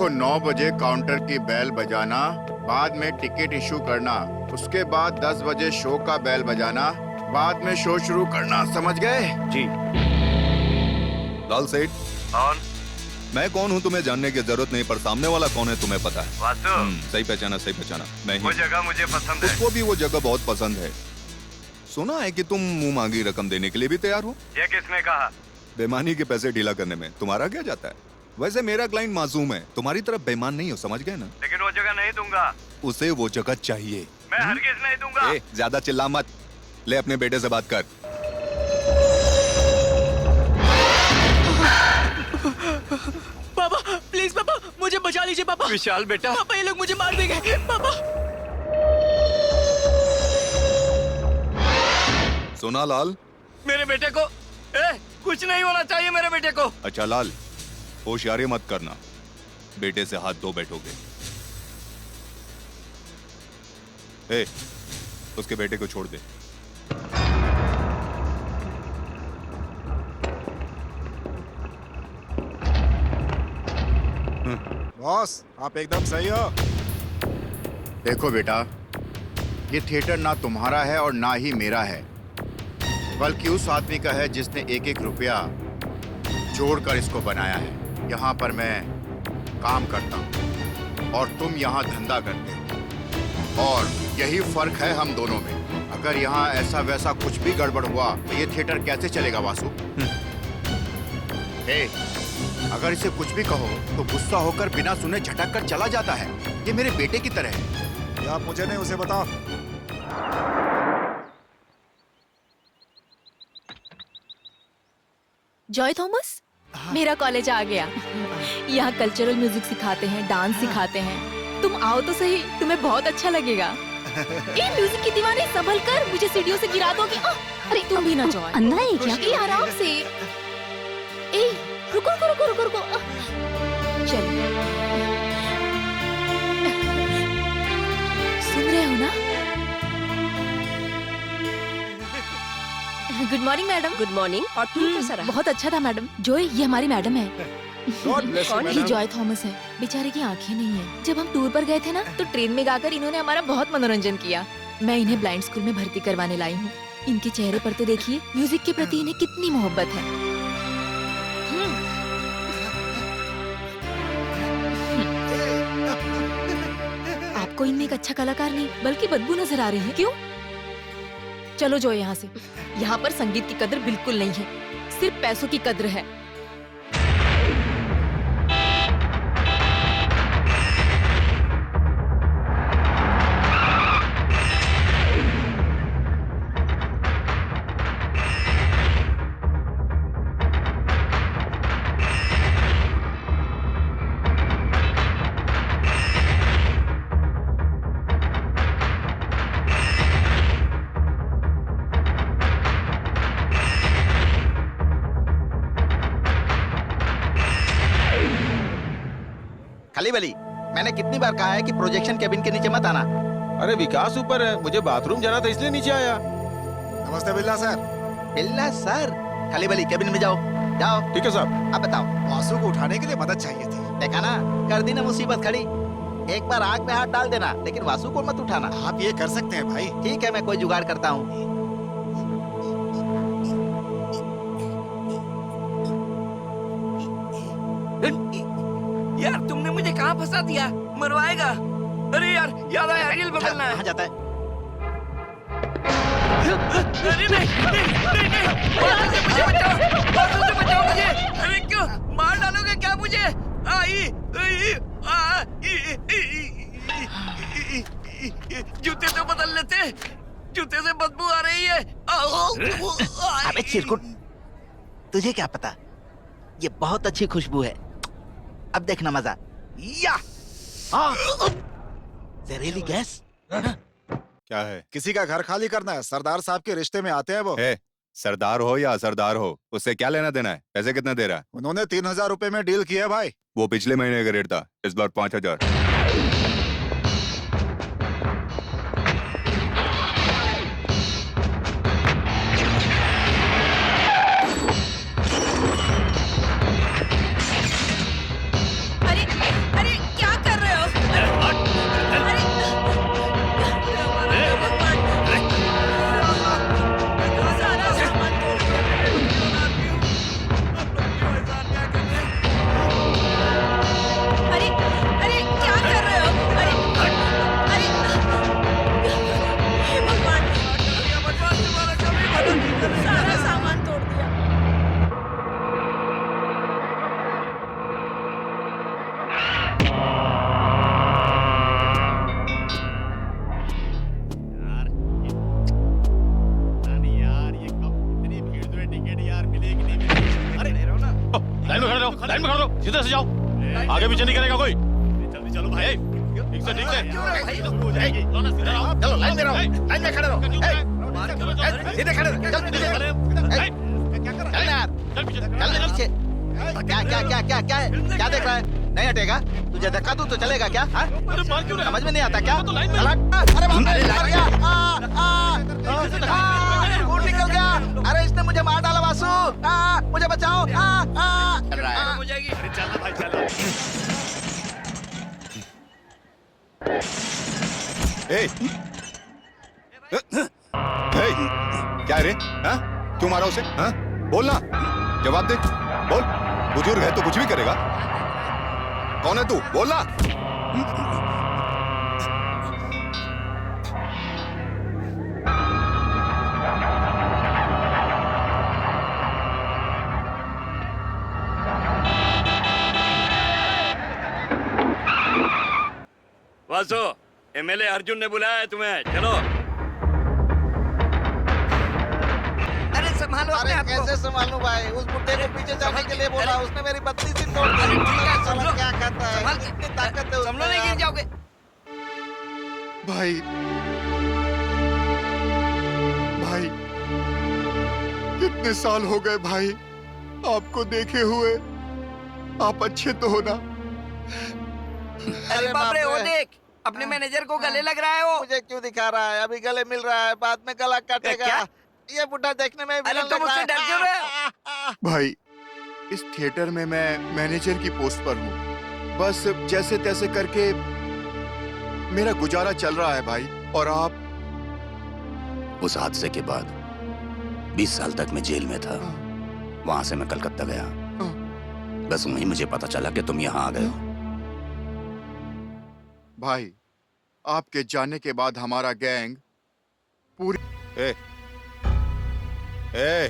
देखो 9 बजे काउंटर की बेल बजाना, बाद में टिकट इशू करना, उसके बाद 10 बजे शो का बेल बजाना, बाद में शो शुरू करना, समझ गए? जी। लाल सेठ, कौन? मैं कौन हूँ तुम्हें जानने की जरूरत नहीं, पर सामने वाला कौन है तुम्हें पता है। वासु, सही पहचाना, सही पहचाना। मैं वो ही। जगह मुझे पसंद है। उसको भी वो जगह बहुत पसंद है। सुना है कि तुम मुंह मांगी रकम देने के लिए भी तैयार हो। ये किसने कहा? बेईमानी के पैसे ढीला करने में तुम्हारा क्या जाता है। वैसे मेरा क्लाइंट मासूम है, तुम्हारी तरफ बेईमान नहीं हो, समझ गए ना। लेकिन वो जगह नहीं दूंगा। उसे वो जगह चाहिए। मैं हरगिज नहीं दूंगा। ज्यादा चिल्ला मत, ले अपने बेटे से बात कर। पापा प्लीज पापा मुझे बचा लीजिए पापा। विशाल बेटा, पापा ये लोग मुझे मार देंगे पापा। सुना लाल? मेरे बेटे को कुछ नहीं होना चाहिए मेरे बेटे को। अच्छा लाल, होशियारी मत करना, बेटे से हाथ धो बैठोगे। उसके बेटे को छोड़ दे। बॉस आप एकदम सही हो। देखो बेटा, ये थिएटर ना तुम्हारा है और ना ही मेरा है, बल्कि उस आदमी का है जिसने एक एक रुपया जोड़कर इसको बनाया है। यहाँ पर मैं काम करता हूँ और तुम यहाँ धंधा करते हो, और यही फर्क है हम दोनों में। अगर यहाँ ऐसा वैसा कुछ भी गड़बड़ हुआ तो ये थिएटर कैसे चलेगा वासु? अगर इसे कुछ भी कहो तो गुस्सा होकर बिना सुने झटक कर चला जाता है। ये मेरे बेटे की तरह है। ये आप मुझे नहीं, उसे बताओ। जॉय थॉमस, मेरा कॉलेज आ गया। यहाँ कल्चरल म्यूजिक सिखाते हैं, डांस सिखाते हैं। तुम आओ तो सही, तुम्हें बहुत अच्छा लगेगा। ए म्यूजिक की दीवानी, संभल कर, मुझे सीढ़ियों से गिरा दोगी। अरे तुम भी ना जॉय। अंधा है क्या? ए आराम से। ए रुको रुको रुको रुको रुको। चलो, सुन रहे हो ना? Good morning madam. Good morning. और तुम कैसा रहा? बहुत अच्छा था मैडम। जॉय, ये हमारी मैडम है। God bless you, कौन? ये madam। जॉय थॉमस है। बेचारे की आंखें नहीं है। जब हम टूर पर गए थे ना, तो ट्रेन में गाकर इन्होंने हमारा बहुत मनोरंजन किया। मैं इन्हें ब्लाइंड स्कूल में भर्ती करवाने लाई हूँ। इनके चेहरे पर तो देखिए, म्यूजिक के प्रति इन्हें कितनी मोहब्बत है। आपको इनमें एक अच्छा कलाकार नहीं, बल्कि बदबू नजर आ रही है। क्यों? चलो जो यहाँ से। यहाँ पर संगीत की कद्र बिल्कुल नहीं है, सिर्फ पैसों की कद्र है। खाली बली, मैंने कितनी बार कहा है कि प्रोजेक्शन केबिन के नीचे मत आना। अरे विकास ऊपर है, मुझे बाथरूम जाना था इसलिए नीचे आया। नमस्ते बिल्ला सर। बिल्ला सर, खाली बली केबिन में जाओ। जाओ। ठीक है साहब। अब बताओ। वासु को उठाने के लिए मदद चाहिए थी। देखा ना, कर दी ना मुसीबत खड़ी। एक बार आग में हाथ डाल देना, लेकिन वासु को मत उठाना। आप ये कर सकते हैं भाई। ठीक है, मैं कोई जुगाड़ करता हूँ। यार तुमने मुझे कहाँ फंसा दिया? मरवाएगा। अरे यार, याद आया, रियल बदलना है। कहाँ जाता है? अरे नहीं, नहीं, नहीं, बासु से मुझे बचाओ, बासु से बचाओ मुझे। अरे क्यों मार डालोगे क्या मुझे? जूते तो बदल लेते, जूते से बदबू आ रही है। अबे चिरकुट, तुझे क्या पता? ये बहुत अच्छी खुशबू है। अब देखना मजा। या जहरीली गैस। क्या है? किसी का घर खाली करना है, सरदार साहब के रिश्ते में आते हैं वो। सरदार हो या असरदार हो, उससे क्या लेना देना है? पैसे कितने दे रहा है? उन्होंने 3000 रुपए में डील किया है भाई। वो पिछले महीने का रेट था, इस बार 5000। अरे अरे लाइन में खड़ा रहो, सीधे से जाओ, आगे पीछे नहीं करेगा कोई। जल्दी चलो भाई, ठीक से ठीक से। चलो लाइन में रहो, लाइन में खड़े रहो। सीधे खड़े रहो, चल पीछे। चल यार, चल पीछे। क्या क्या क्या क्या क्या है? क्या देख रहा है? नहीं हटेगा? तुझे धक्का दूं तो चलेगा क्या? हाँ? समझ में नहीं आता क्या? अरे बाप रे, लग गया। खून निकल गया। अरे इसने मुझे मार डाला वासु। मुझे बचाओ। हो जाएगी। अरे चलना भाई चलना। ए! ए! क्या रे? हाँ? क्यों मारा उसे? हाँ? बोलना, जवाब दे, बोल। बुजुर्ग है तो कुछ भी करेगा। कौन है तू? बोलना। वासु, एमएलए अर्जुन ने बुलाया है तुम्हें, चलो। अरे संभालो अपने आप को। कैसे संभालूं भाई? उस बुड्ढे को पीछे जाने के लिए बोला, उसने मेरी बत्ती सी तोड़ दी। संभलो। क्या करता है? संभाल के। इतनी ताकत है संभलो, नहीं गिर जाओगे। भाई भाई कितने साल हो गए भाई आपको देखे हुए। आप अच्छे तो हो ना? अरे बाप रे, वो देख, अपने मैनेजर को गले लग रहा है वो। मुझे क्यों दिखा रहा है? अभी गले मिल रहा है, बाद में गला काटेगा। क्या? ये बुढ़ा देखने में अरे विलन तुम लग रहा उससे है। डर क्यों रहे हो? भाई इस थिएटर में मैं मैनेजर की पोस्ट पर हूँ। बस जैसे तैसे करके मेरा गुजारा चल रहा है भाई। और आप? उस हादसे के बाद 20 साल तक मैं जेल में था। वहां से मैं कलकत्ता गया। बस वहीं मुझे पता चला कि तुम यहाँ आ गए हो। भाई आपके जाने के बाद हमारा गैंग पूरी ए! ए!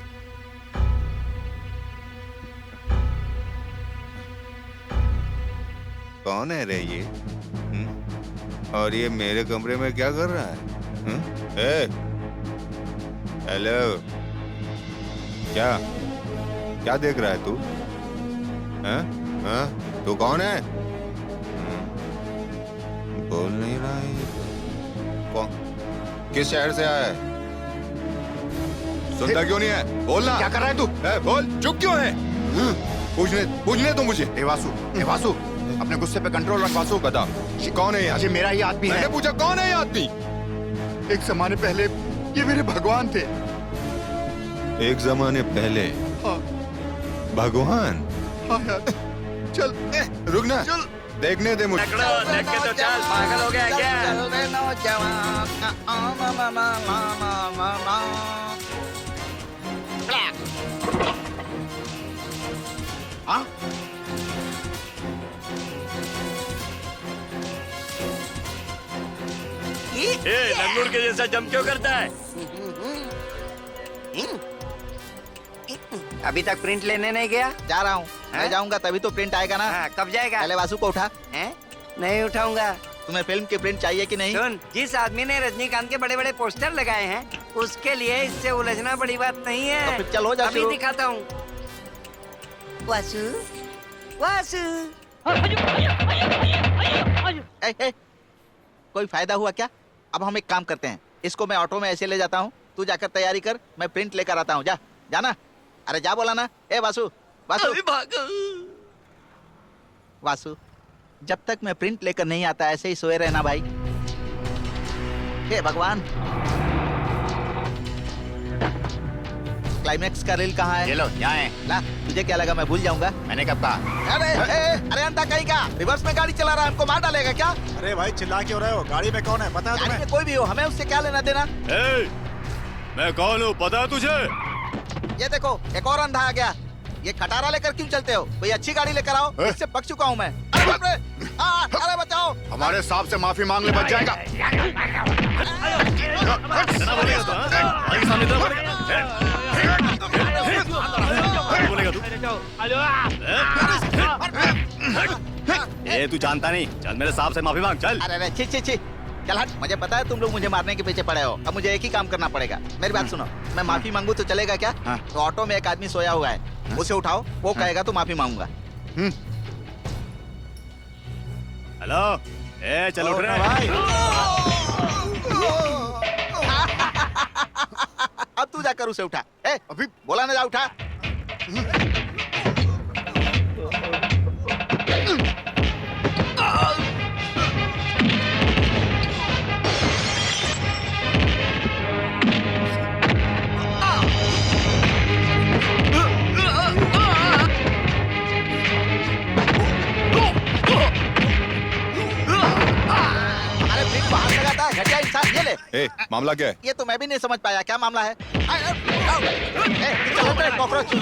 कौन है रे ये? और ये मेरे कमरे में क्या कर रहा है? ए! हेलो, क्या क्या देख रहा है तू? हाँ? हाँ? तू कौन है? बोल नहीं रहा है ये। कौन? किस शहर से आया है? सुनता क्यों नहीं है? बोलना। क्या कर रहा है तू? बोल, चुप क्यों है? पूछने तो मुझे। ए वासु अपने गुस्से पे कंट्रोल रख वासु। बता, कौन है ये? ये मेरा ही आदमी है। मैंने पूछा कौन है ये आदमी? एक जमाने पहले ये मेरे भगवान थे। एक जमाने पहले हाँ भगवान? हाँ यार, चल रुक ना, चल। देखने दे मुझे। पकड़ो, देख के तो चल, पागल हो गया क्या? चल रे नौजवान। हाँ? ए, लंगूर के जैसा जम क्यों करता है? अभी तक प्रिंट लेने नहीं गया? जा रहा हूँ। मैं हैं? जाऊंगा तभी तो प्रिंट आएगा ना। हाँ, कब जाएगा? पहले वासु को उठा। हैं? नहीं उठाऊंगा। तुम्हें फिल्म की प्रिंट चाहिए कि नहीं? सुन, जिस आदमी ने रजनीकांत के बड़े बड़े पोस्टर लगाए हैं, उसके लिए इससे उलझना बड़ी बात नहीं है। तो फिर चलो, जा अभी शुरू। दिखाता हूँ। वासु, वासु। ए, कोई फायदा हुआ क्या? अब हम एक काम करते हैं, इसको मैं ऑटो में ऐसे ले जाता हूँ, तू जाकर तैयारी कर, मैं प्रिंट लेकर आता हूँ। जा, जाना। अरे जा बोला ना। ए वासु, वासु, अभी भागो। वासु, जब तक मैं प्रिंट लेकर नहीं आता ऐसे ही सोए रहना भाई। हे भगवान, क्लाइमैक्स का रील कहाँ है? ये लो, यहाँ है। ला, तुझे क्या लगा मैं भूल जाऊंगा? मैंने कब कहा? अरे अंधा कहीं का, रिवर्स में गाड़ी चला रहा है, हमको मार डालेगा क्या? अरे भाई चिल्ला क्यों रहे हो? गाड़ी में कौन है पता है गाड़ी तुम्हें? में कोई भी हो, हमें उससे क्या लेना देना? मैं कौन हूँ पता है तुझे? ये देखो, एक और अंधा आ गया। ये खटारा लेकर क्यों चलते हो? कोई अच्छी गाड़ी लेकर आओ, इससे पक चुका हूँ मैं। अरे बाप रे! अरे बचाओ! हमारे सांप से माफी मांग ले, बच जाएगा। इतना बोलेगा तू, हाँ? आगे सामने इतना बोलेगा तू? ए, तू जानता नहीं, चल मेरे सांप से माफी मांग, चल। अरे छी छी छी, चल हट। मुझे पता है तुम लोग मुझे मारने के पीछे पड़े हो। अब मुझे एक ही काम करना पड़ेगा। मेरी बात सुनो, मैं माफी मांगू तो चलेगा क्या? हाँ। तो ऑटो में एक आदमी सोया हुआ है, उसे उठाओ, वो कहेगा तो माफी मांगूंगा। हेलो, ए चल उठ रहे भाई। अब तू जाकर उसे उठा। ए, अभी बोला ना, जा उठा। अरे फिर बाहर लगाता है, घटिया इंसान। ये ले। ए, मामला क्या है? ये तो मैं भी नहीं समझ पाया, क्या मामला है? आओ। ए, चलो तेरे कॉकरोच।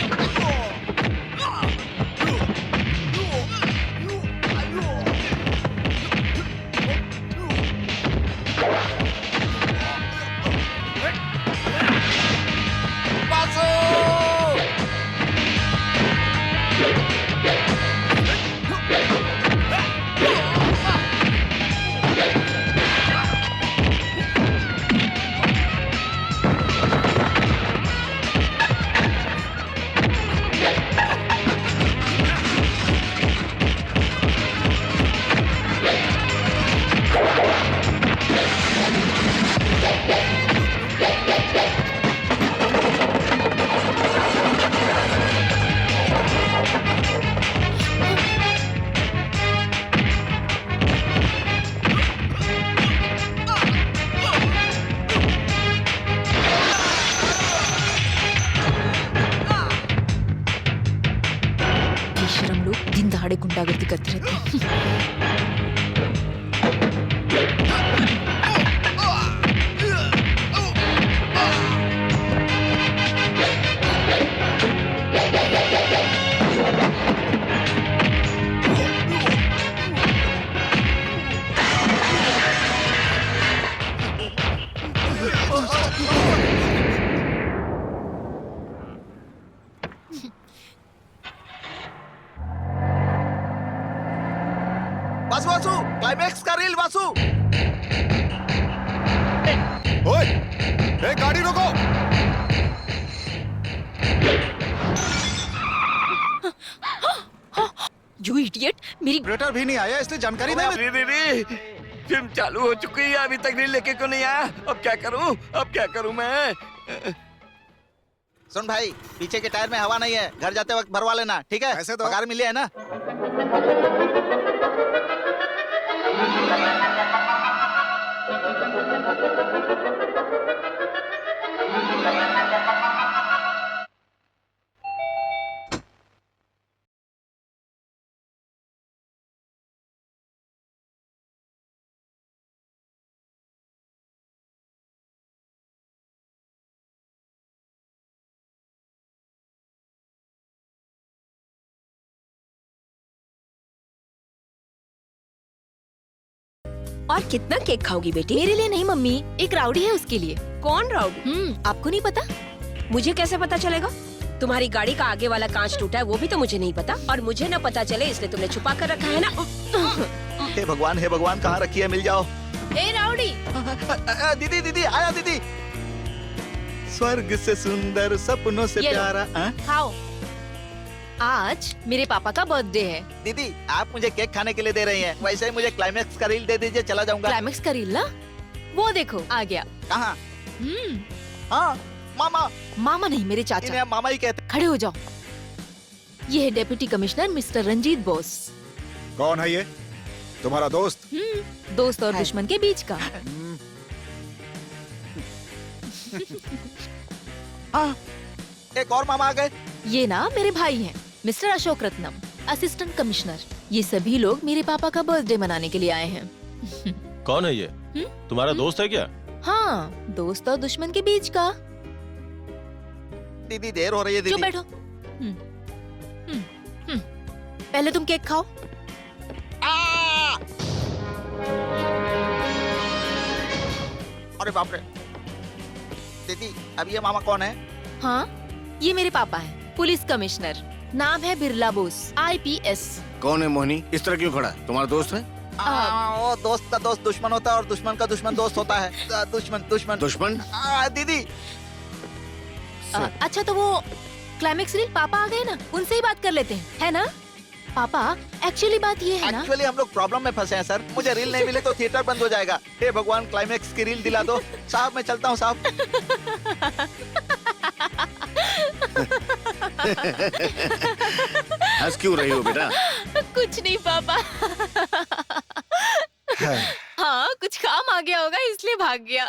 बासु! बेशरम लोग दिन दहाड़े गुंडागर्दी करते रहते हैं। वासु वासु, क्लाइमैक्स का रील वासु। ओए, ए गाड़ी रोको। यू इडियट, मेरी ऑपरेटर भी नहीं आया इसलिए जानकारी नहीं मिली। दीदी, फिल्म चालू हो चुकी है, अभी तक रील लेके क्यों नहीं आया? अब क्या करूं मैं? सुन भाई, पीछे के टायर में हवा नहीं है, घर जाते वक्त भरवा लेना, ठीक है? पैसे दो। पगार मिली है ना? और कितना केक खाओगी बेटी? मेरे लिए नहीं मम्मी, एक राउडी है उसके लिए। कौन राउडी? आपको नहीं पता? मुझे कैसे पता चलेगा? तुम्हारी गाड़ी का आगे वाला कांच टूटा है, वो भी तो मुझे नहीं पता, और मुझे न पता चले इसलिए तुमने छुपा कर रखा है ना। हे भगवान, कहाँ रखी है, मिल जाओ। ए राउडी, दीदी दीदी, आया दीदी। स्वर्ग से सुंदर, सपनों से ये लो। प्यारा। खाओ। आज मेरे पापा का बर्थडे है। दीदी, आप मुझे केक खाने के लिए दे रही हैं, वैसे ही मुझे क्लाइमैक्स का रील दे दीजिए, चला जाऊंगा। क्लाइमेक्स का रील ना? वो देखो आ गया। कहाँ? हाँ, मामा। मामा नहीं, मेरे चाचा। इन्हें मामा ही कहते। खड़े हो जाओ। ये है deputy commissioner mister Ranjit Bose. कौन है ये? तुम्हारा दोस्त? दोस्त और दुश्मन के बीच का। हाँ, एक और मामा आ गए। ये ना मेरे भाई हैं, mister Ashok Ratnam, assistant commissioner. ये सभी लोग मेरे पापा का बर्थडे मनाने के लिए आए हैं। कौन है ये? तुम्हारा दोस्त है क्या? हाँ, दोस्त और दुश्मन के बीच का। दीदी, देर हो रही है चुप दीदी। बैठो। पहले तुम केक खाओ। अरे बाप रे। दीदी, अब ये मामा कौन है? हाँ, ये मेरे पापा हैं, पुलिस कमिश्नर। नाम है बिरला बोस, IPS। कौन है मोहिनी? इस तरह क्यों खड़ा है? तुम्हारा दोस्त है? वो दोस्त का दोस्त दुश्मन होता है और दुश्मन का दुश्मन दोस्त होता है। दुश्मन। दीदी। अच्छा, तो वो क्लाइमेक्स रील पापा आ गए ना, उनसे ही बात कर लेते हैं, है ना? पापा एक्चुअली बात ये है ना, एक्चुअली हम लोग प्रॉब्लम में फंसे हैं सर। मुझे रील नहीं मिले तो थिएटर बंद हो जाएगा। हे भगवान, क्लाइमेक्स की रील दिला दो। साहब मैं चलता हूँ साहब। हंस क्यों रही हो बेटा? कुछ नहीं पापा। हाँ कुछ काम आ गया होगा इसलिए भाग गया।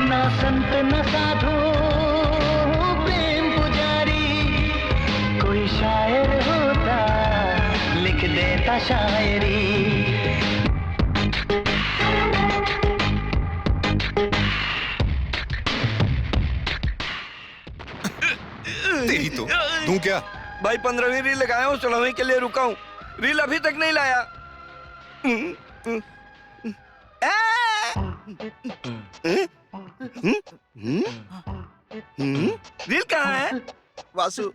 ना संत न साधु प्रेम पुजारी, कोई शायर होता लिख देता शायरी। तेरी तो तू क्या भाई 15वीं रील लगाया हूँ, 16वीं के लिए रुका हूँ। रील अभी तक नहीं लाया। रील कहाँ है? वासु,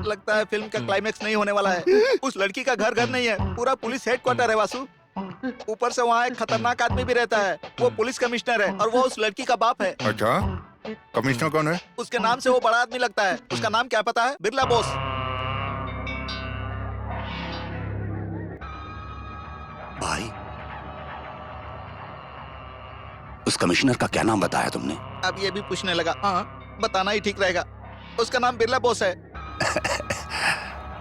लगता है फिल्म का क्लाइमेक्स नहीं होने वाला है। उस लड़की का घर नहीं है, पूरा पुलिस हेडक्वार्टर है वासु। ऊपर से वहाँ एक खतरनाक आदमी भी रहता है। वो पुलिस कमिश्नर है और वो उस लड़की का बाप है। अच्छा, कमिश्नर कौन है? उसके नाम से वो बड़ा आदमी लगता है। उसका नाम क्या पता है? बिरला बोस। भाई, उस कमिश्नर का क्या नाम बताया तुमने? अब ये भी पूछने लगा। हाँ, बताना ही ठीक रहेगा। उसका नाम बिरला बोस है।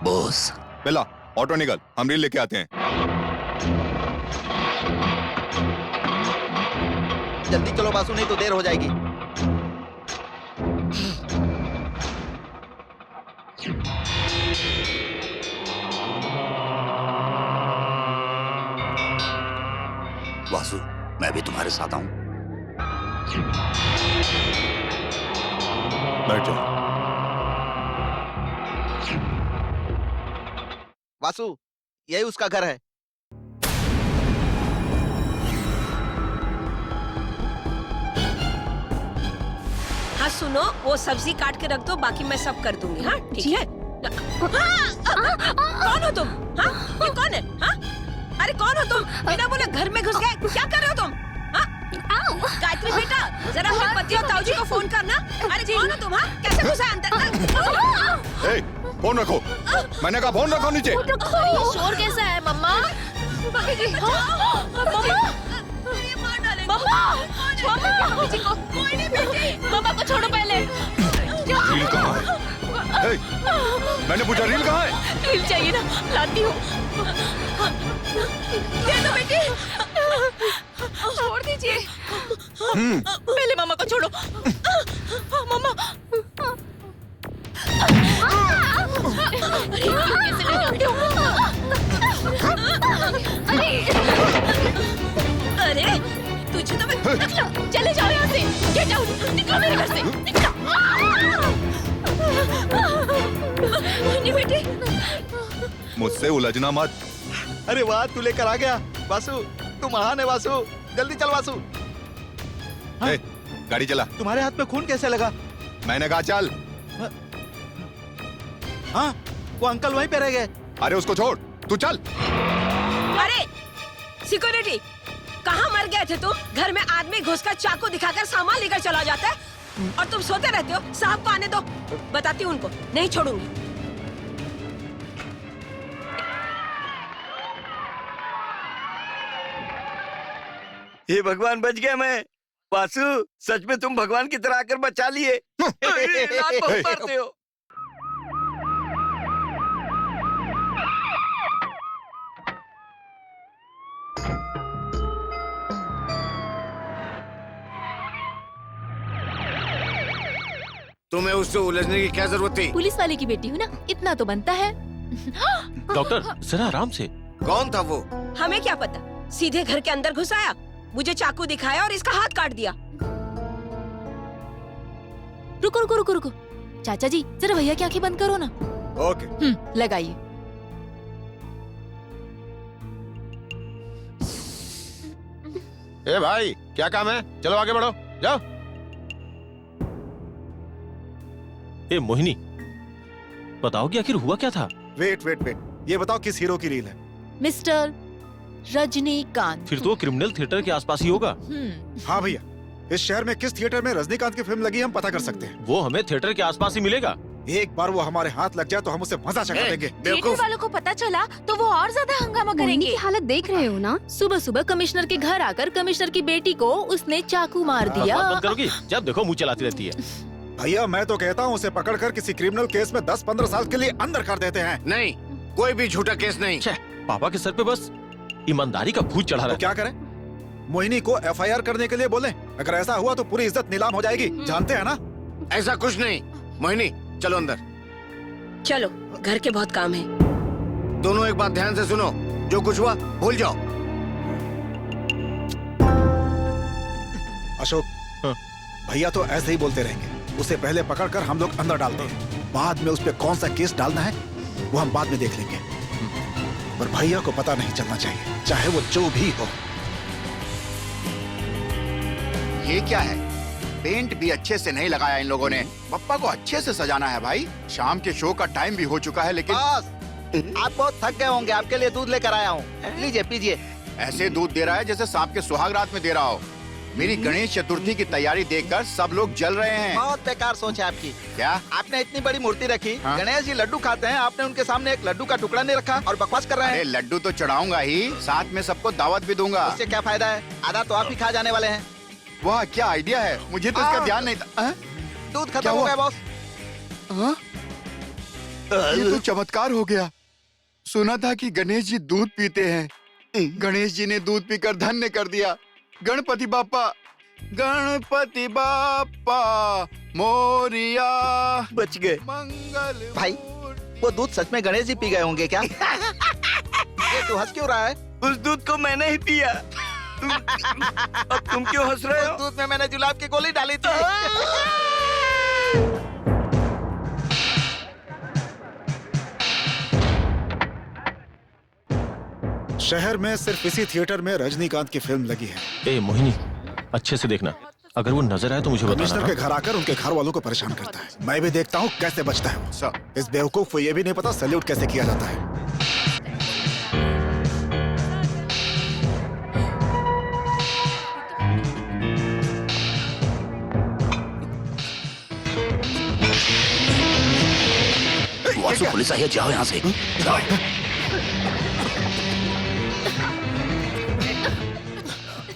बोस। बेला, ऑटो निकल, हम रील लेके आते हैं। जल्दी चलो बासु, नहीं तो देर हो जाएगी। वासु, मैं भी तुम्हारे साथ आऊं? बैठ जाओ। वासु, यही उसका घर है। हाँ सुनो, वो सब्जी काट के रख दो, बाकी मैं सब कर दूंगी। हाँ ठीक है। कौन हो तुम? हाँ, ये कौन है? हाँ, अरे कौन हो तुम? बिना बोले घर में घुस गए, क्या कर रहे हो तुम? हाँ? गायत्री बेटा, जरा अपने पति और ताऊजी को फोन करना। अरे कौन हो तुम? हाँ, कैसे घुसा अंदर? ए, फोन रखो। मैंने कहा फोन रखो नीचे। ये शोर कैसा है मम्मा? मम्मा को छोड़ो पहले। रील कहाँ है? ए, मैंने पूछा रील कहाँ है? रील चाहिए ना, लाती हूँ। दे दो बेटी। छोड़ दीजिए। पहले मम्मा को छोड़ो। मम्मा। क्यों कैसे ले जाते हो? अरे तुझे तो मैं निकलो, चले जाओ यहाँ से। गेट आउट, निकलो मेरे घर से, निकलो। नहीं बेटी। मुझसे उलझना मत। अरे वाह, तू लेकर आ गया वासु। तू महान है वासु। जल्दी चल वासु। हाँ? ए, गाड़ी चला। तुम्हारे हाथ में खून कैसे लगा? मैंने कहा चल। हाँ, वो अंकल वहीं पे रह गए। अरे उसको छोड़, तू चल। अरे सिक्योरिटी, कहाँ मर गए थे तुम? घर में आदमी घुसकर चाकू दिखाकर सामान लेकर चला जाता है और तुम सोते रहते हो। साहब को आने दो, बताती हूँ उनको, नहीं छोड़ूंगी। ये भगवान, बच गया मैं। वासु, सच में तुम भगवान की तरह आकर बचा लिए। लात बहुत मारते हो। तुम्हें उससे उलझने की क्या जरूरत थी? पुलिस वाले की बेटी हूँ ना, इतना तो बनता है। डॉक्टर जरा आराम से। कौन था वो? हमें क्या पता, सीधे घर के अंदर घुस आया, मुझे चाकू दिखाया और इसका हाथ काट दिया। रुको रुको रुको रुको, चाचा जी जरा भैया की आंखें बंद करो ना। ओके। लगाइए। ए भाई, क्या काम है? चलो आगे बढ़ो, जाओ। ए मोहिनी, बताओ कि आखिर हुआ क्या था? वेट वेट वेट, ये बताओ किस हीरो की रील है? मिस्टर रजनीकांत। फिर तो वो क्रिमिनल थिएटर के आसपास ही होगा। हाँ भैया, इस शहर में किस थिएटर में रजनीकांत की फिल्म लगी हम पता कर सकते हैं। वो हमें थिएटर के आसपास ही मिलेगा। एक बार वो हमारे हाथ लग जाए तो हम उसे मजा चखा देंगे। थिएटर वालों को पता चला तो वो और ज्यादा हंगामा करेंगे। की हालत देख रहे हो ना। सुबह सुबह कमिश्नर के घर आकर कमिश्नर की बेटी को उसने चाकू मार दिया। बंद करोगी? जब देखो मुंह चलाती रहती है। भैया मैं तो कहता हूँ उसे पकड़कर किसी क्रिमिनल केस में 10-15 साल के लिए अंदर कर देते हैं। नहीं, कोई भी झूठा केस नहीं। पापा के सर पे बस ईमानदारी का भूत चढ़ा तो रहा क्या करें? मोहिनी को FIR करने के लिए बोले। अगर ऐसा हुआ तो पूरी इज्जत नीलाम हो जाएगी, जानते हैं ना? ऐसा कुछ नहीं। मोहिनी चलो अंदर। चलो, घर के बहुत काम है। दोनों एक बात ध्यान से सुनो, जो कुछ हुआ भूल जाओ। अशोक, भैया तो ऐसे ही बोलते रहेंगे। उसे पहले पकड़कर हम लोग अंदर डालते हैं, बाद में उस पे कौन सा केस डालना है वो हम बाद में देख लेंगे। पर भैया को पता नहीं चलना चाहिए, चाहे वो जो भी हो। ये क्या है? पेंट भी अच्छे से नहीं लगाया इन लोगों ने। पप्पा को अच्छे से सजाना है भाई। शाम के शो का टाइम भी हो चुका है लेकिन बॉस, आप बहुत थक गए होंगे, आपके लिए दूध लेकर आया हूँ। लीजिए पीजिए। ऐसे दूध दे रहा है जैसे सांप के सुहाग रात में दे रहा हो। मेरी गणेश चतुर्थी की तैयारी देखकर सब लोग जल रहे हैं। बहुत बेकार सोच है आपकी। क्या? आपने इतनी बड़ी मूर्ति रखी, हाँ? गणेश जी लड्डू खाते हैं, आपने उनके सामने एक लड्डू का टुकड़ा नहीं रखा और बकवास कर रहे अरे हैं। लड्डू तो चढ़ाऊंगा ही, साथ में सबको दावत भी दूंगा। उससे क्या फायदा है? आधा तो आप ही खा जाने वाले हैं। वाह क्या आइडिया है, मुझे तो इसका ध्यान नहीं था। दूध क्या खत्म हो हुआ? गया बॉस। ये तो चमत्कार हो गया। सुना था कि गणेश जी दूध पीते हैं, गणेश जी ने दूध पीकर धन्य कर दिया। गणपति बाप्पा, गणपति बाप्पा मोरिया। बच गए मंगल भाई। वो दूध सच में गणेश जी पी गए होंगे क्या? ये तू हंस क्यों रहा है? उस दूध को मैंने ही पिया। अब तुम क्यों हंस रहे हो? दूध में मैंने जुलाब की गोली डाली थी। शहर में सिर्फ इसी थिएटर में रजनीकांत की फिल्म लगी है। ए मोहिनी, अच्छे से देखना, अगर वो नजर आए तो मुझे बताना। कमिश्नर के घर आकर उनके घर वालों को परेशान करता है। मैं भी देखता हूँ कैसे बचता है वो। इस बेवकूफ को ये भी नहीं पता सैल्यूट कैसे किया जाता है। वासु पुलिस आई है, जाओ यहाँ से जाओ।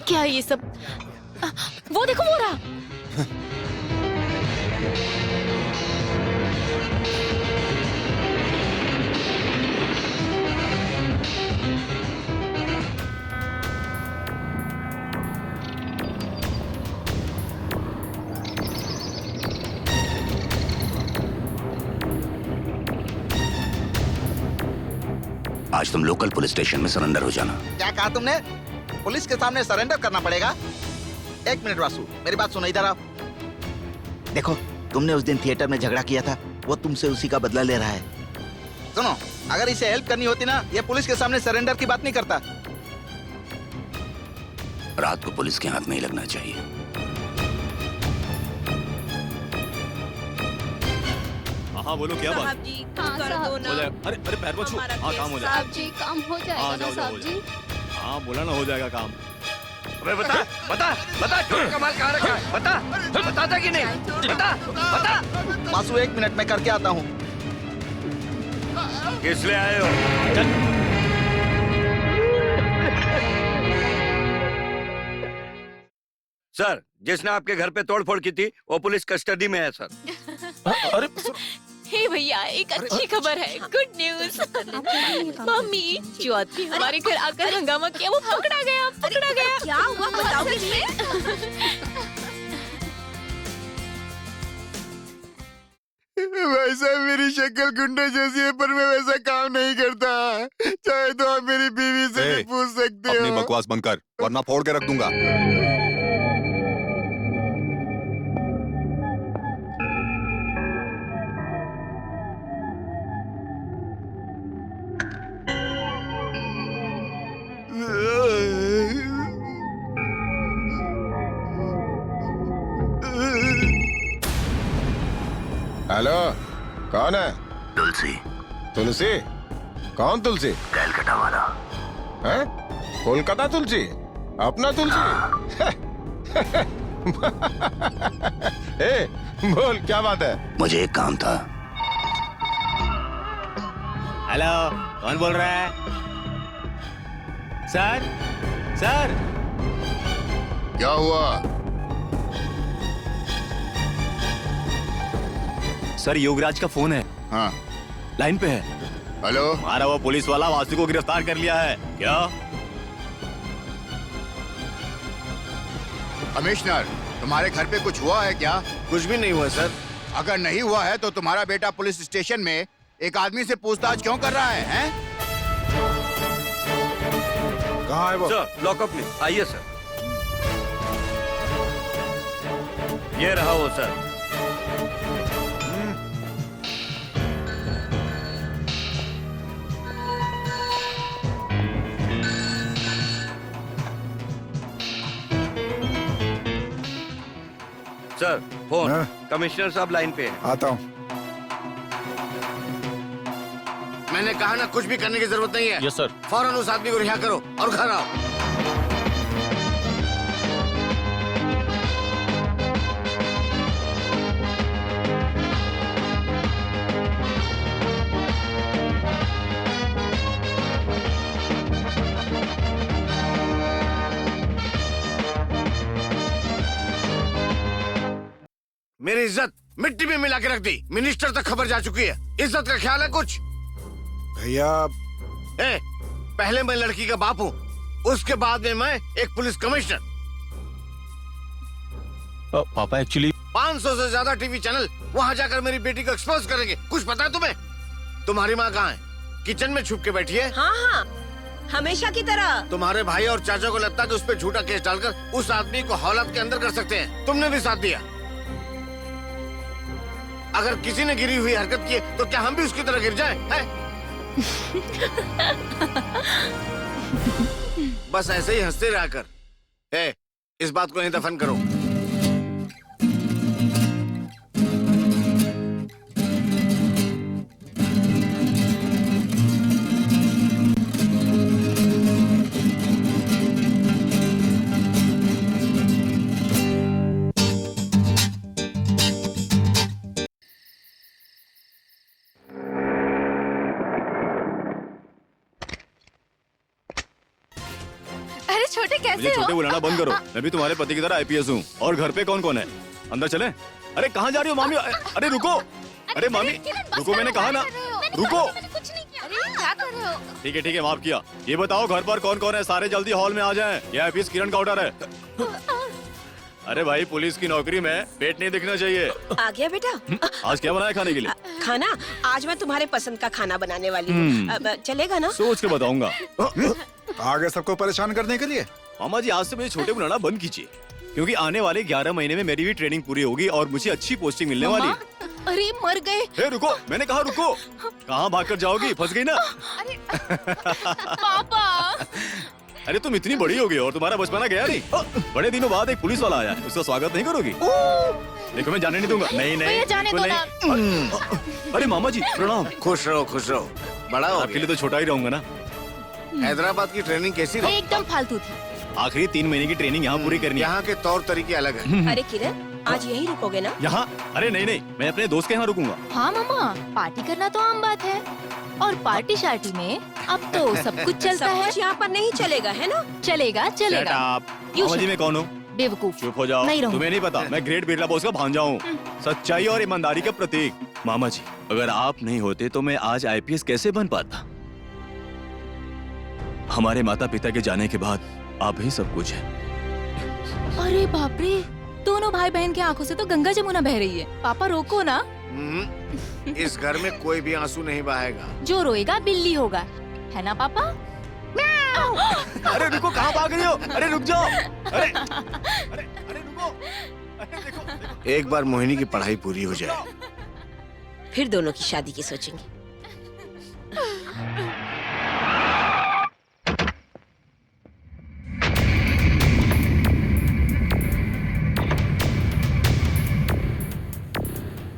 क्या ये सब? वो देखो वो रहा। आज तुम लोकल पुलिस स्टेशन में सरेंडर हो जाना। क्या कहा तुमने? पुलिस के सामने सरेंडर करना पड़ेगा? एक मिनट वासु, मेरी बात सुनो, इधर आओ। देखो, तुमने उस दिन थिएटर में झगड़ा किया था, वो तुमसे उसी का बदला ले रहा है। सुनो, अगर इसे हेल्प करनी होती ना, ये पुलिस के सामने सरेंडर की बात नहीं करता। रात को पुलिस के हाथ नहीं लगना चाहिए। हाँ बोलो, क्या बात? साहब जी, कर दो ना। हो जाएगा। अरे अरे पैर को छू। हाँ काम हो जाएगा। साहब जी काम हो जाएगा हाँ ना जाओ जाओ साहब हो जी। जाएगा। हाँ बोला ना हो जाएगा काम। अबे बता बता बता, चोर का माल कहाँ रखा है? बता, बताता कि नहीं? बता बता। वासु, एक मिनट में करके आता हूँ। किस लिए आए हो? चल। सर, जिसने आपके घर पे तोड़फोड़ की थी वो पुलिस कस्टडी में है सर। अरे हे भैया, एक अच्छी खबर है, गुड न्यूज। मम्मी, जो आदमी हमारे घर आकर हंगामा किया वो पकड़ा गया, पकड़ा गया। क्या हुआ बताओगे नहीं? वैसा मेरी शक्ल गुंडे जैसी है, पर मैं वैसा काम नहीं करता। चाहे तो आप मेरी बीवी से भी पूछ सकते अपनी हो। बकवास बंद कर, वरना फोड़ के रख दूंगा। हेलो, कौन है? तुलसी। तुलसी? कौन तुलसी? कैलकाटा वाला। हैं? कोलकाता तुलसी? अपना तुलसी? ए, बोल क्या बात है? मुझे एक काम था। हेलो, कौन बोल रहा है? Sir, sir. क्या हुआ? सर, योगराज का फोन है। हाँ, लाइन पे है। हेलो। हमारा वो पुलिस वाला वासु को गिरफ्तार कर लिया है। क्या? कमिश्नर, तुम्हारे घर पे कुछ हुआ है क्या? कुछ भी नहीं हुआ सर। अगर नहीं हुआ है तो तुम्हारा बेटा पुलिस स्टेशन में एक आदमी से पूछताछ क्यों कर रहा है, हैं? कहाँ है वो? सर, लॉकअप में आइए सर। ये रहा वो सर। Sir, phone. हाँ? कमिश्नर साहब लाइन पे हैं। आता हूँ। मैंने कहा ना, कुछ भी करने की जरूरत नहीं है। Yes sir. फौरन उस आदमी को रिहा करो और घर आओ। मेरी इज्जत मिट्टी में मिला के रख दी। मिनिस्टर तक खबर जा चुकी है। इज्जत का ख्याल है कुछ? भैया, पहले मैं लड़की का बाप हूँ, उसके बाद में मैं एक पुलिस कमिश्नर। पापा एक्चुअली 500 से ज्यादा टीवी चैनल वहाँ जाकर मेरी बेटी को एक्सपोज करेंगे। कुछ पता है तुम्हें? तुम्हारी माँ कहाँ है? किचन में छुप के बैठी है। हाँ हाँ, हमेशा की तरह। तुम्हारे भाई और चाचा को लगता है कि उस पर झूठा केस डालकर उस आदमी को हौलत के अंदर कर सकते हैं। तुमने भी साथ दिया। अगर किसी ने गिरी हुई हरकत की है, तो क्या हम भी उसकी तरह गिर जाएं? हैं? बस ऐसे ही हंसते रहा कर। इस बात को नहीं दफन करो। अरे छोटे, कैसे मुझे छोटे बुलाना बंद करो। मैं भी तुम्हारे पति की तरह आईपीएस हूँ। और घर पे कौन कौन है? अंदर चले? अरे कहाँ जा रही हो मामी? अरे रुको। अरे मामी रुको, मैंने कहा ना रुको। क्या कर रहे हो? ठीक है माफ किया। ये बताओ घर पर कौन कौन है? सारे जल्दी हॉल में आ जाएं। ये आईपीएस किरण का ऑर्डर है। अरे भाई, पुलिस की नौकरी में पेट नहीं दिखना चाहिए। आ गया बेटा। आज क्या बनाया खाने के लिए? खाना? आज मैं तुम्हारे पसंद का खाना बनाने वाली हूँ। अब चलेगा ना? सोच के बताऊंगा। आगे सबको परेशान करने के लिए? मामा जी, आज से मुझे छोटे बुलाना बंद कीजिए, क्योंकि आने वाले 11 महीने में मेरी भी ट्रेनिंग पूरी होगी और मुझे अच्छी पोस्टिंग मिलने वाली है। अरे मर गए। हे रुको, मैंने कहा रुको। कहाँ भागकर जाओगी? फंस गई ना? पापा। अरे तुम इतनी बड़ी हो गई और तुम्हारा बचपना गया नहीं। बड़े दिनों बाद एक पुलिस वाला आया है, उसका स्वागत नहीं करोगी? देखो मैं जाने नहीं दूंगा। नहीं जाने दो ना। अरे मामा जी प्रणाम। खुश रहो खुश रहो। बड़ा हो आपके लिए तो छोटा ही रहूंगा ना। हैदराबाद की ट्रेनिंग कैसी रही? एकदम फालतू थी। आखिरी 3 महीने की ट्रेनिंग यहाँ पूरी करनी है। यहाँ के तौर तरीके अलग हैं। अरे किरण, आज यहीं रुकोगे ना? यहाँ? अरे नहीं, मैं अपने दोस्त के यहाँ रुकूंगा। हाँ मामा, पार्टी करना तो आम बात है। और पार्टी शार्टी में अब तो सब कुछ चलता सब है। कुछ यहाँ पर नहीं चलेगा, है ना? चलेगा। मामा जी मैं कौन हूँ? बेवकूफ। चुप हो जाओ। नहीं रहूंगा। तुम्हें नहीं पता, मैं ग्रेट बिरला बॉस का भांजा हूँ। सच्चाई और ईमानदारी का प्रतीक। मामा जी, अगर आप नहीं होते तो मैं आज आईपीएस कैसे बन पाता? हमारे माता पिता के जाने के बाद आप ही सब कुछ है। अरे बाप रे, दोनों भाई बहन की आंखों से तो गंगा जमुना बह रही है। पापा रोको ना। इस घर में कोई भी आंसू नहीं बहाएगा। जो रोएगा बिल्ली होगा, है ना पापा? अरे रुको, कहाँ भाग रही हो? अरे रुक जाओ। अरे रुको। अरे देखो। एक बार मोहिनी की पढ़ाई पूरी हो जाए, फिर दोनों की शादी की सोचेंगे।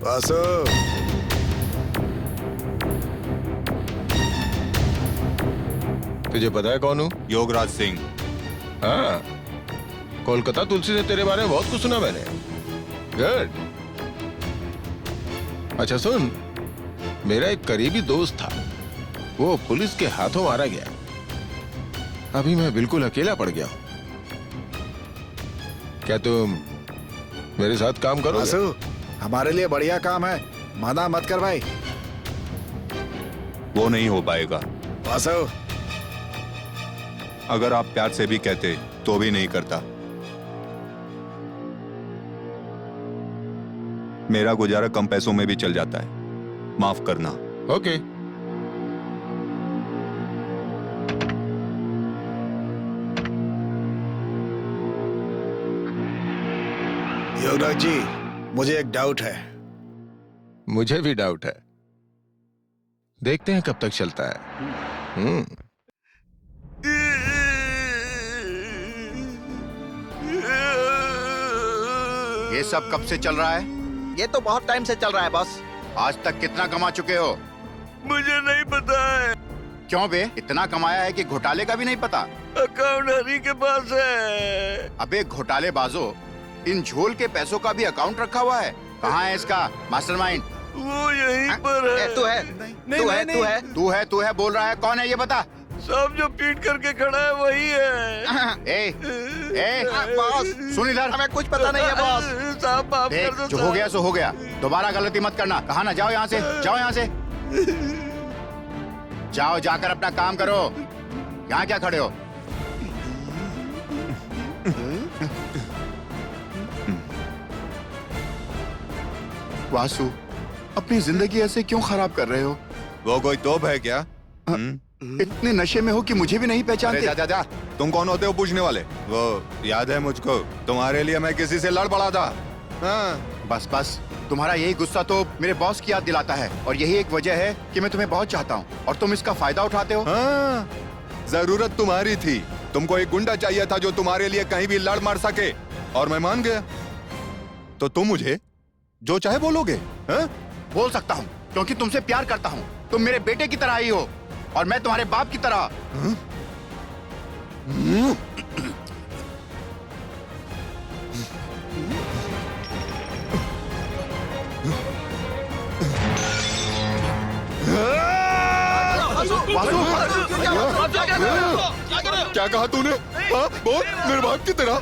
वासु, तुझे पता है कौन हूँ? योगराज सिंह। हाँ, कोलकाता तुलसी से तेरे बारे में बहुत कुछ सुना मैंने। गुड। अच्छा सुन, मेरा एक करीबी दोस्त था, वो पुलिस के हाथों मारा गया। अभी मैं बिल्कुल अकेला पड़ गया हूं। क्या तुम मेरे साथ काम करो? वासु, हमारे लिए बढ़िया काम है, मना मत कर भाई। वो नहीं हो पाएगा। वासु, अगर आप प्यार से भी कहते तो भी नहीं करता। मेरा गुजारा कम पैसों में भी चल जाता है, माफ करना। ओके। युवराज जी, मुझे एक डाउट है। मुझे भी डाउट है, देखते हैं कब तक चलता है। ये सब कब से चल रहा है? ये तो बहुत टाइम से चल रहा है बॉस। आज तक कितना कमा चुके हो? मुझे नहीं पता है। क्यों बे, इतना कमाया है कि घोटाले का भी नहीं पता? अकाउंट हरी के पास है। अबे घोटालेबाजों, इन झोल के पैसों का भी अकाउंट रखा हुआ है। कहाँ है इसका मास्टरमाइंड? वो यहीं पर है। तू है, तू है बोल रहा है। कौन है ये बता? सब जो पीट करके खड़ा है वही है। ए, बॉस सुन इधर, हमें कुछ पता नहीं है बॉस। साहब माफ कर देख, दो। जो हो गया सो हो गया, दोबारा गलती मत करना। कहा ना, जाओ यहाँ से, जाओ यहाँ से। जाओ, जाकर अपना काम करो। यहाँ क्या खड़े हो? वासु, अपनी जिंदगी ऐसे क्यों खराब कर रहे हो? वो कोई तोप है क्या? इतने नशे में हो कि मुझे भी नहीं पहचानते। जा। तुम कौन होते हो पूछने वाले? वो याद है मुझको, तुम्हारे लिए मैं किसी से लड़ पड़ा था। हाँ। बस, तुम्हारा यही गुस्सा तो मेरे बॉस की याद दिलाता है, और यही एक वजह है कि मैं तुम्हें बहुत चाहता हूँ और तुम इसका फायदा उठाते हो। हाँ, जरूरत तुम्हारी थी। तुमको एक गुंडा चाहिए था जो तुम्हारे लिए कहीं भी लड़ मार सके, और मैं मान गया। तो तुम मुझे जो चाहे बोलोगे? हाँ? बोल सकता हूँ, क्योंकि तुमसे प्यार करता हूँ। तुम मेरे बेटे की तरह ही हो और मैं तुम्हारे बाप की तरह। हाँ? क्या कहा तूने? हाँ, बोल। मेरे बाप की तरह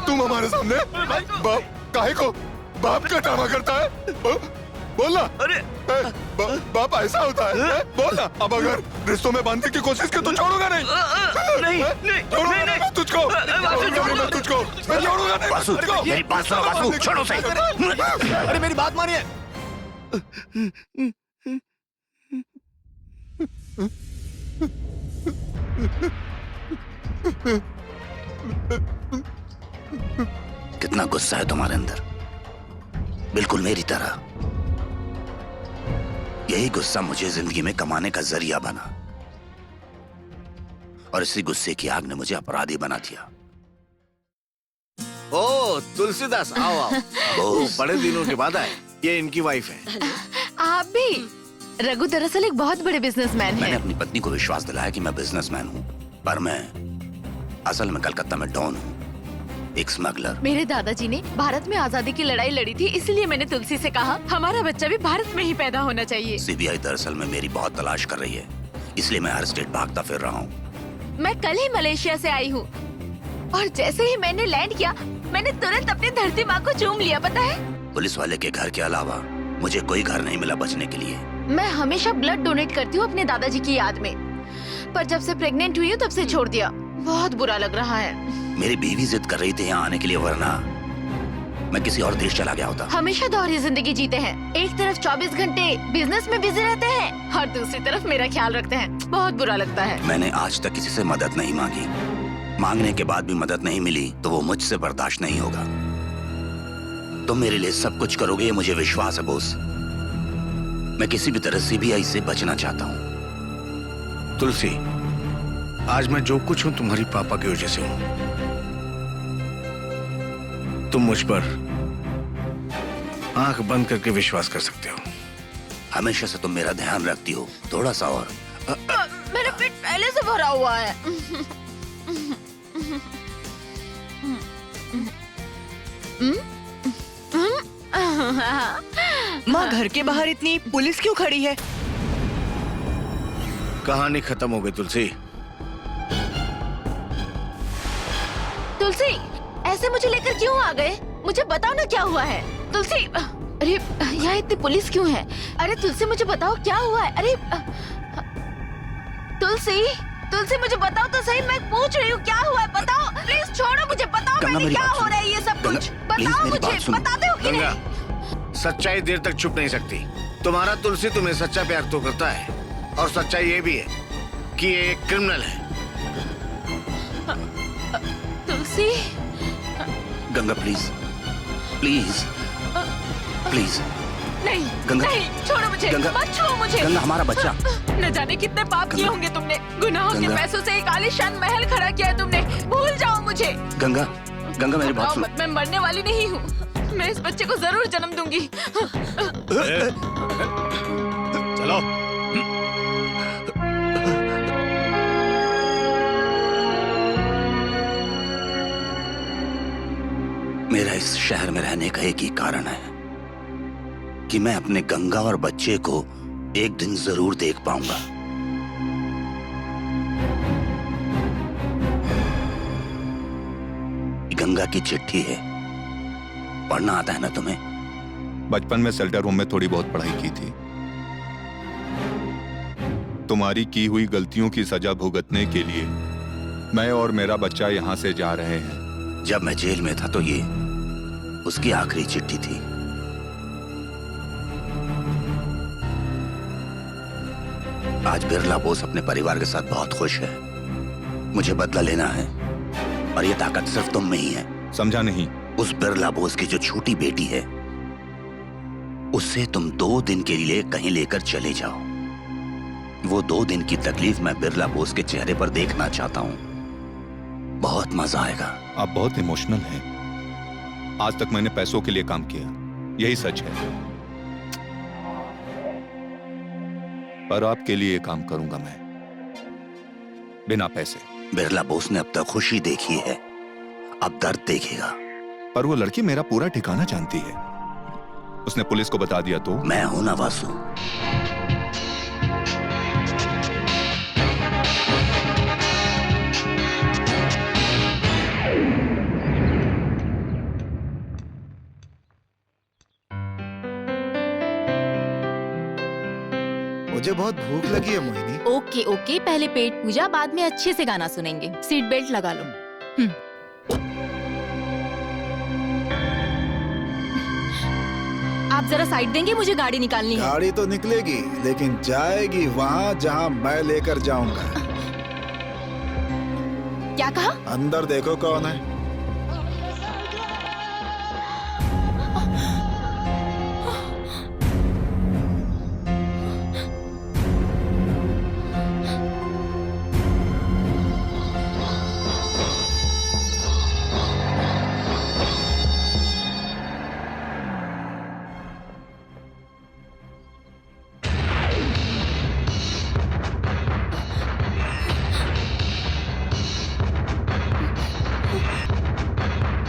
तुम हमारे सामने बाप काहे को बाप का ड्रामा करता है? बोलना। अरे बाप ऐसा होता है? बोलना। अब अगर रिश्तों में बांधने की कोशिश की तो छोड़ूंगा नहीं। छोड़ूंगा नहीं मैं तुझको। मैं छोड़ूंगा नहीं। वासु, मेरी बात सुनो वासु, छोड़ो सही। अरे मेरी बात मानिए। कितना गुस्सा है तुम्हारे अंदर, बिल्कुल मेरी तरह। यही गुस्सा मुझे जिंदगी में कमाने का जरिया बना, और इसी गुस्से की आग ने मुझे अपराधी बना दिया। ओ तुलसीदास, आओ आओ। ओ, बड़े दिनों के बाद आए। ये इनकी वाइफ है। आप भी? रघु दरअसल एक बहुत बड़े बिजनेसमैन हैं। मैंने अपनी पत्नी को विश्वास दिलाया कि मैं बिजनेसमैन हूँ, पर मैं असल में कलकत्ता में डॉन हूँ, एक स्मगलर। मेरे दादाजी ने भारत में आजादी की लड़ाई लड़ी थी, इसलिए मैंने तुलसी से कहा हमारा बच्चा भी भारत में ही पैदा होना चाहिए। सीबीआई दरअसल में मेरी बहुत तलाश कर रही है, इसलिए मैं हर स्टेट भागता फिर रहा हूँ। मैं कल ही मलेशिया से आई हूँ, और जैसे ही मैंने लैंड किया, मैंने तुरंत अपनी धरती माँ को चूम लिया। पता है, पुलिस वाले के घर के अलावा मुझे कोई घर नहीं मिला बचने के लिए। मैं हमेशा ब्लड डोनेट करती हूँ अपने दादाजी की याद में, पर जब से प्रेग्नेंट हुई हूँ तब से छोड़ दिया। बहुत बुरा लग रहा है। मेरी बीवी जिद कर रही थी यहाँ आने के लिए, वरना मैं किसी और देश चला गया होता। हमेशा दोहरी जिंदगी जीते हैं, एक तरफ 24 घंटे बिजनेस में बिजी रहते हैं और दूसरी तरफ मेरा ख्याल रखते हैं। बहुत बुरा लगता है। मैंने आज तक किसी से मदद नहीं मांगी, मांगने के बाद भी मदद नहीं मिली तो वो मुझसे बर्दाश्त नहीं होगा। तुम मेरे लिए सब कुछ करोगे, ये मुझे विश्वास है बोस। मैं किसी भी तरह सीबीआई से बचना चाहता हूँ। तुलसी, आज मैं जो कुछ हूँ तुम्हारी पापा की वजह से हूँ। तुम मुझ पर आंख बंद करके विश्वास कर सकते हो। हमेशा से तुम मेरा ध्यान रखती हो, थोड़ा सा और। मेरा पेट पहले से भरा हुआ है। माँ, घर के बाहर इतनी पुलिस क्यों खड़ी है? कहानी खत्म हो गई तुलसी। तुलसी, ऐसे मुझे लेकर क्यों आ गए? मुझे बताओ ना क्या हुआ है। तुलसी, अरे यहाँ इतनी पुलिस क्यों है? अरे तुलसी मुझे बताओ क्या हुआ है? अरे तुलसी, तुलसी मुझे बताओ तो सही, मैं पूछ रही हूँ क्या हुआ है, बताओ प्लीज। छोड़ो मुझे, बताओ मैंने क्या हो रहा है ये सब कुछ, बताओ मुझे, बताते हो कि गंगा, नहीं? सच्चाई देर तक छुप नहीं सकती। तुम्हारा तुलसी तुम्हें सच्चा प्यार तो करता है, और सच्चाई ये भी है कि ये एक क्रिमिनल है। तुलसी, गंगा प्लीज, प्लीज, प्लीज। नहीं गंगा, नहीं, छोड़ो मुझे, गंगा, मत छुओ मुझे। गंगा हमारा बच्चा। न जाने कितने पाप किए होंगे तुमने। गुनाहों के गंगा। पैसों से एक आलीशान महल खड़ा किया है तुमने। भूल जाओ मुझे। गंगा, गंगा मेरी बात घबराओ सुन। मत, मैं मरने वाली नहीं हूँ। मैं इस बच्चे को जरूर जन्म दूंगी। चलो। मेरा इस शहर में रहने का एक ही कारण है कि मैं अपने गंगा और बच्चे को एक दिन जरूर देख पाऊंगा। गंगा की चिट्ठी है, पढ़ना आता है ना तुम्हें? बचपन में शेल्टर होम में थोड़ी बहुत पढ़ाई की थी। तुम्हारी की हुई गलतियों की सजा भुगतने के लिए मैं और मेरा बच्चा यहाँ से जा रहे हैं। जब मैं जेल में था तो ये उसकी आखिरी चिट्ठी थी। आज बिरला बोस अपने परिवार के साथ बहुत खुश है। मुझे बदला लेना है और ये ताकत सिर्फ तुम में ही है। समझा नहीं? उस बिरला बोस की जो छोटी बेटी है उससे तुम 2 दिन के लिए कहीं लेकर चले जाओ। वो 2 दिन की तकलीफ मैं बिरला बोस के चेहरे पर देखना चाहता हूं। बहुत मजा आएगा। आप बहुत इमोशनल हैं। आज तक मैंने पैसों के लिए काम किया, यही सच है। पर आपके लिए काम करूंगा मैं, बिना पैसे। बिरला बोस ने अब तक खुशी देखी है, अब दर्द देखेगा। पर वो लड़की मेरा पूरा ठिकाना जानती है। उसने पुलिस को बता दिया तो? मैं हूं ना वासु। मुझे बहुत भूख लगी है मोहिनी। ओके ओके, पहले पेट पूजा, बाद में अच्छे से गाना सुनेंगे। सीट बेल्ट लगा लो। आप जरा साइड देंगे, मुझे गाड़ी निकालनी है। गाड़ी तो निकलेगी लेकिन जाएगी वहाँ जहाँ मैं लेकर जाऊंगा। क्या कहा? अंदर देखो कौन है।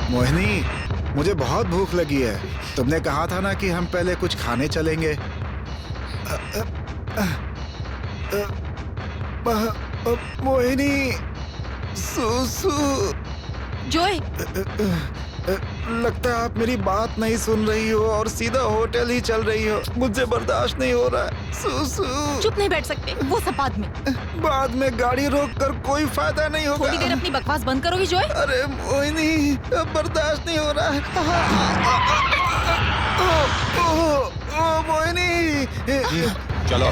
मोहिनी, मुझे बहुत भूख लगी है। तुमने कहा था ना कि हम पहले कुछ खाने चलेंगे। मोहिनी, सुसु। जोए, लगता है आप मेरी बात नहीं सुन रही हो और सीधा होटल ही चल रही हो। मुझे बर्दाश्त नहीं हो रहा है। सुसु। चुप नहीं बैठ सकते, वो सब बाद में। बाद में गाड़ी रोक कर कोई फायदा नहीं होगा। थोड़ी देर अपनी बकवास बंद करोगी जोए? अरे मोहिनी, अब बर्दाश्त नहीं हो रहा है। मोहिनी, चलो।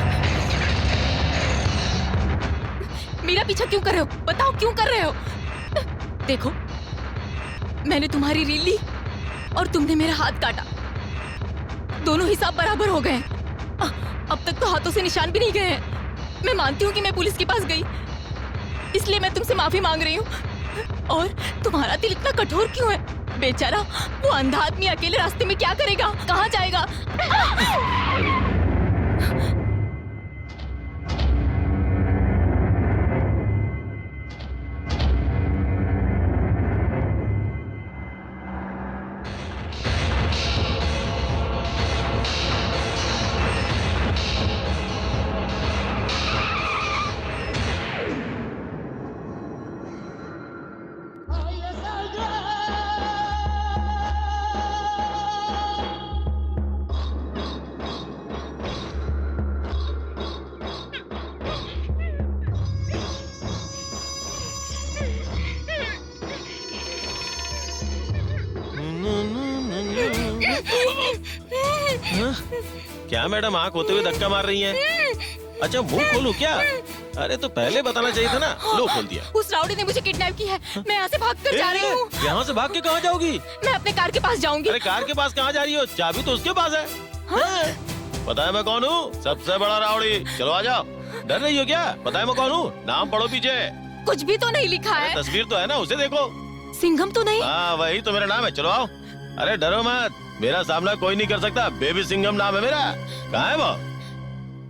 मेरा पीछा क्यों कर रहे हो? बताओ क्यों कर रहे हो? देखो, मैंने तुम्हारी रील ली और तुमने मेरा हाथ काटा। दोनों हिसाब बराबर हो गए। अब तक तो हाथों से निशान भी नहीं गए हैं। मैं मानती हूँ कि मैं पुलिस के पास गई, इसलिए मैं तुमसे माफी मांग रही हूँ। और तुम्हारा दिल इतना कठोर क्यों है? बेचारा वो अंधा आदमी अकेले रास्ते में क्या करेगा, कहाँ जाएगा? क्या मैडम आंख होते हुए धक्का मार रही हैं? अच्छा मुंह खोलूं क्या? अरे तो पहले बताना चाहिए था ना। लो खोल दिया। उस राउडी ने मुझे किडनैप की है। मैं यहाँ से भाग कर जा रही हूँ। यहाँ से भाग के कहाँ जाओगी? मैं अपने कार के पास जाऊंगी। अरे कार के पास कहाँ जा रही हो? चाबी तो उसके पास है। पता है मैं कौन हूँ? सबसे बड़ा राउडी। चलो आ जाओ। डर रही हो क्या? पता है मैं कौन हूँ? नाम पढ़ो पीछे। कुछ भी तो नहीं लिखा है। तस्वीर तो है ना, उसे देखो। सिंघम तो नहीं? हाँ वही तो मेरा नाम है। चलो आओ। अरे डरो मत, मेरा सामना कोई नहीं कर सकता। बेबी सिंघम नाम है मेरा। कहाँ है वो?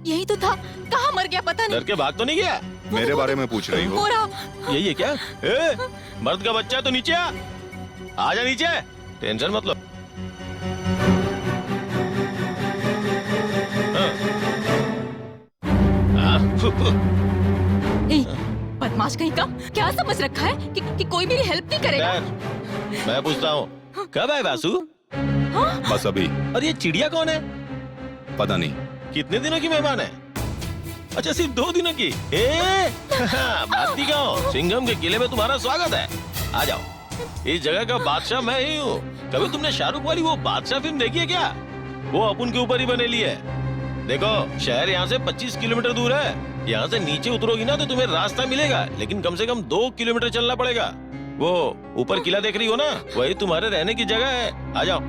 यही तो था। कहाँ मर गया पता नहीं। डर के भाग तो नहीं गया? मेरे बारे में पूछ रही हो? मोरा। यही है क्या? मर्द का बच्चा तो नीचे आ जा नीचे। टेंशन मत लो। बदमाश कहीं का। क्या समझ रखा है कि कोई मेरी हेल्प नहीं करेगा? मैं पूछता हूँ, कब आए वासु? बस अभी। और ये चिड़िया कौन है? पता नहीं। कितने दिनों की मेहमान है? अच्छा सिर्फ 2 दिनों की। बात नहीं कहो, सिंघम के किले में तुम्हारा स्वागत है। आ जाओ। इस जगह का बादशाह मैं ही हूँ। कभी तुमने शाहरुख वाली वो बादशाह फिल्म देखी है क्या? वो अपन के ऊपर ही बनेली है। देखो शहर यहाँ से 25 किलोमीटर दूर है। यहाँ से नीचे उतरोगी ना तो तुम्हें रास्ता मिलेगा, लेकिन कम से कम 2 किलोमीटर चलना पड़ेगा। वो ऊपर किला देख रही हो ना, वही तुम्हारे रहने की जगह है। आ जाओ।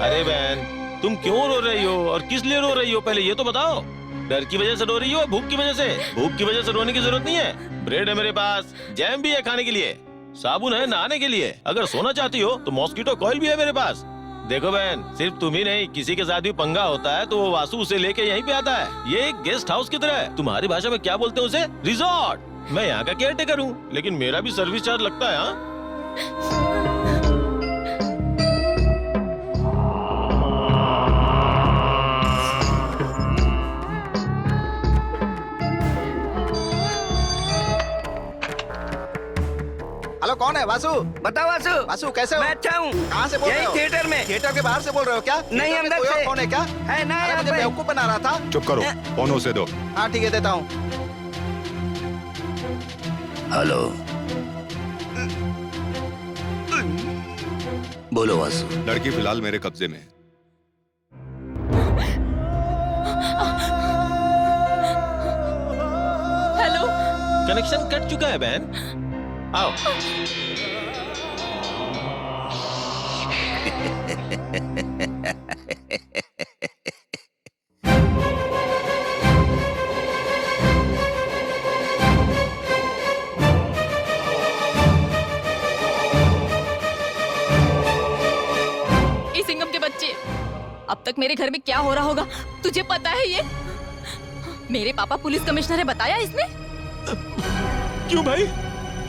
अरे बहन तुम क्यों रो रही हो और किस लिए रो रही हो? पहले ये तो बताओ। डर की वजह से रो रही हो, भूख की वजह से? भूख की वजह से रोने की जरूरत नहीं है। ब्रेड है मेरे पास, जैम भी है खाने के लिए, साबुन है नहाने के लिए। अगर सोना चाहती हो तो मॉस्किटो कॉइल भी है मेरे पास। देखो बहन, सिर्फ तुम ही नहीं, किसी के साथ भी पंगा होता है तो वो वासु उसे लेके यहीं पे आता है। ये एक गेस्ट हाउस की तरह है। तुम्हारी भाषा में क्या बोलते हैं उसे? रिजॉर्ट। मैं यहाँ का केयर टेकर हूँ, लेकिन मेरा भी सर्विस चार्ज लगता है। हाँ हेलो, कौन है? वासु। बताओ वासु। वासु कैसे हो? मैं अच्छा हूँ। कहाँ से बोल रहे हो? थिएटर में। थिएटर के बाहर से बोल रहे हो क्या? नहीं, थिएटर में अंदर कोई और से। कौन है क्या? है ना यहाँ मुझे पे। बेवकूफ बना रहा था। चुप करो, फोन उसे दो। हाँ ठीक है, देता हूँ। हेलो, बोलो वासु। लड़की फिलहाल मेरे कब्जे में है। हेलो। कनेक्शन कट चुका है बहन। आओ। इस सिंघम के बच्चे, अब तक मेरे घर में क्या हो रहा होगा तुझे पता है? ये मेरे पापा पुलिस कमिश्नर है, बताया इसने? क्यों भाई,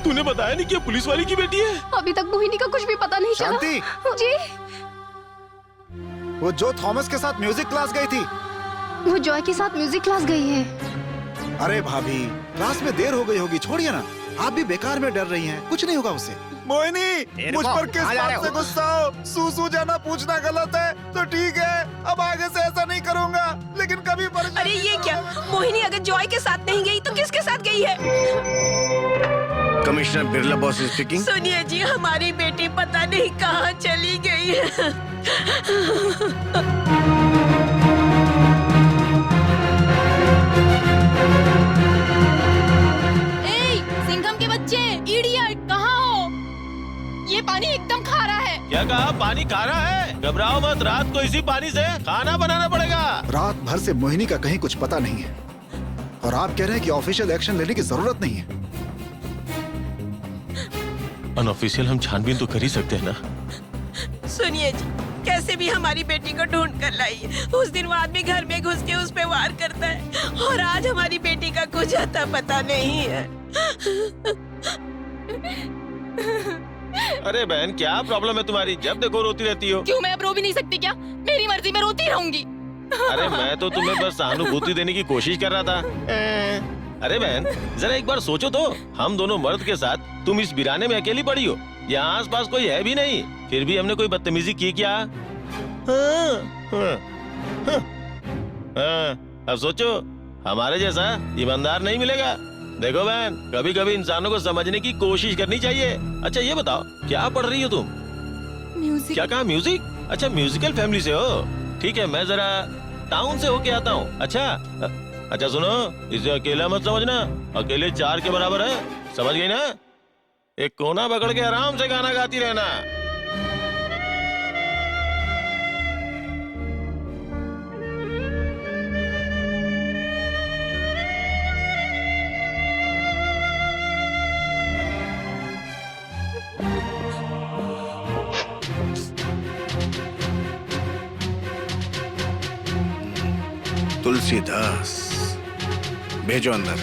तूने बताया नहीं कि पुलिस वाली की बेटी है? अभी तक मोहिनी का कुछ भी पता नहीं चला। शांति। जी। वो जो थॉमस के साथ म्यूजिक क्लास गई थी। वो जॉय के साथ म्यूजिक क्लास गई है। अरे भाभी, क्लास में देर हो गई होगी, छोड़िए ना। आप भी बेकार में डर रही हैं, कुछ नहीं होगा उससे। मोहिनी, मुझ पर किस बात से गुस्सा हो? सूसू जाना पूछना गलत है तो ठीक है, अब आगे से ऐसा नहीं करूँगा, लेकिन कभी परेशानी। अरे ये क्या? मोहिनी अगर जॉय के साथ नहीं गई तो किसके साथ गई है? Commissioner Birla boss speaking. सुनिए जी, हमारी बेटी पता नहीं कहाँ चली गई है। सिंघम के बच्चे, इडियट, कहाँ हो? ये पानी एकदम खारा है। क्या कहा? पानी खारा है? घबराओ मत, रात को इसी पानी से खाना बनाना पड़ेगा। रात भर से मोहिनी का कहीं कुछ पता नहीं है, और आप कह रहे हैं कि ऑफिशियल एक्शन लेने की जरूरत नहीं है। अनऑफिशियल हम छानबीन तो कर ही सकते हैं ना। सुनिए जी, कैसे भी हमारी बेटी को ढूंढ कर लाइए। उस दिन वो आदमी घर में घुस के उस पे वार करता है, और आज हमारी बेटी का कुछ अता पता नहीं है। अरे बहन, क्या प्रॉब्लम है तुम्हारी? जब देखो रोती रहती हो। क्यों, मैं अब रो भी नहीं सकती क्या? मेरी मर्जी, मैं रोती रहूंगी। अरे मैं तो तुम्हें बस सहानुभूति देने की कोशिश कर रहा था। अरे बहन, जरा एक बार सोचो तो, हम दोनों मर्द के साथ तुम इस वीराने में अकेली पड़ी हो। यहाँ आस पास कोई है भी नहीं, फिर भी हमने कोई बदतमीजी की क्या? अब सोचो, हमारे जैसा ईमानदार नहीं मिलेगा। देखो बहन, कभी कभी इंसानों को समझने की कोशिश करनी चाहिए। अच्छा ये बताओ, क्या पढ़ रही हो तुम? म्यूजिक। क्या कहा, म्यूजिक? अच्छा, म्यूजिकल फैमिली से हो? ठीक है, मैं जरा टाउन से होके आता हूँ। अच्छा सुनो, इसे अकेला मत समझना, अकेले 4 के बराबर है, समझ गई ना? एक कोना पकड़ के आराम से गाना गाती रहना। तुलसीदास, भेजो अंदर।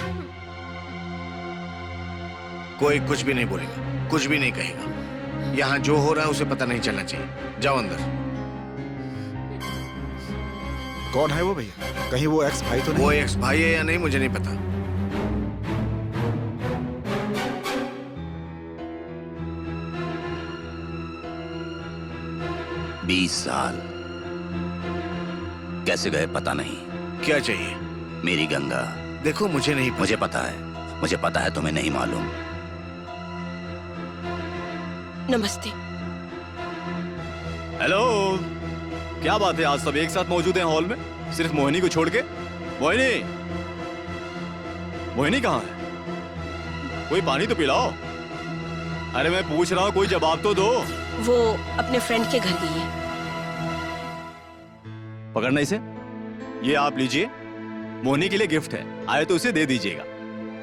कोई कुछ भी नहीं बोलेगा, कुछ भी नहीं कहेगा। यहाँ जो हो रहा है उसे पता नहीं चलना चाहिए। जाओ अंदर। कौन है वो भैया? कहीं वो एक्स भाई तो नहीं? वो एक्स भाई है या नहीं मुझे नहीं पता। 20 साल कैसे गए पता नहीं। क्या चाहिए? मेरी गंगा। देखो मुझे नहीं पता। मुझे पता है, मुझे पता है, तुम्हें नहीं मालूम। नमस्ते। हेलो, क्या बात है, आज सब एक साथ मौजूद हैं हॉल में, सिर्फ मोहिनी को छोड़ के? मोहिनी, मोहिनी कहाँ है? कोई पानी तो पिलाओ। अरे मैं पूछ रहा हूँ, कोई जवाब तो दो। वो अपने फ्रेंड के घर गई है। पकड़ना इसे। ये आप लीजिए, मोहिनी के लिए गिफ्ट है, आए तो उसे दे दीजिएगा।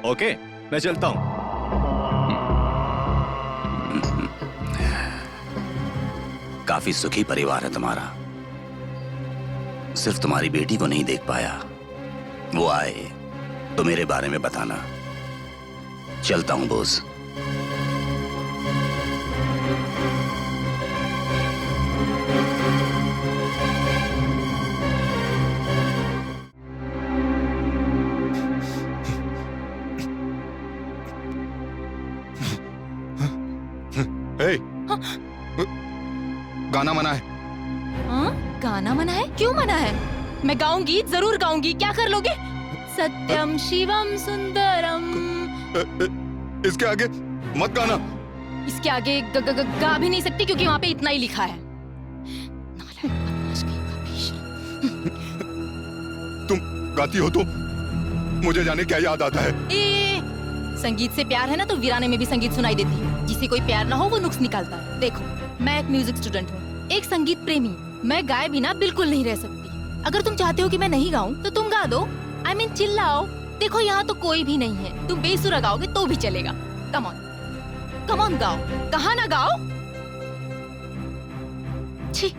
ओके, मैं चलता हूँ। काफी सुखी परिवार है तुम्हारा। सिर्फ तुम्हारी बेटी को नहीं देख पाया। वो आए तो मेरे बारे में बताना। चलता हूं बॉस। गाना मना है। हाँ? गाना मना है? क्यों मना है? मैं गाऊंगी, जरूर गाऊंगी। क्या कर लोगे? सत्यम शिवम सुंदरम। इसके आगे मत गाना। इसके आगे गा भी नहीं सकती क्योंकि वहाँ पे इतना ही लिखा है। तुम गाती हो तो मुझे जाने क्या याद आता है? संगीत से प्यार है ना तो वीराने में भी संगीत सुनाई देती है। जिसे कोई प्यार ना हो वो नुक्स निकालता है। देखो, मैं एक म्यूजिक स्टूडेंट हूँ, एक संगीत प्रेमी। मैं गाए बिना बिल्कुल नहीं रह सकती। अगर तुम चाहते हो कि मैं नहीं गाऊं तो तुम गा दो। I mean, चिल्लाओ। देखो यहाँ तो कोई भी नहीं है, तुम बेसुरा गाओगे तो भी चलेगा। कम ऑन, कम ऑन, गाओ। कहा ना गाओ? छी।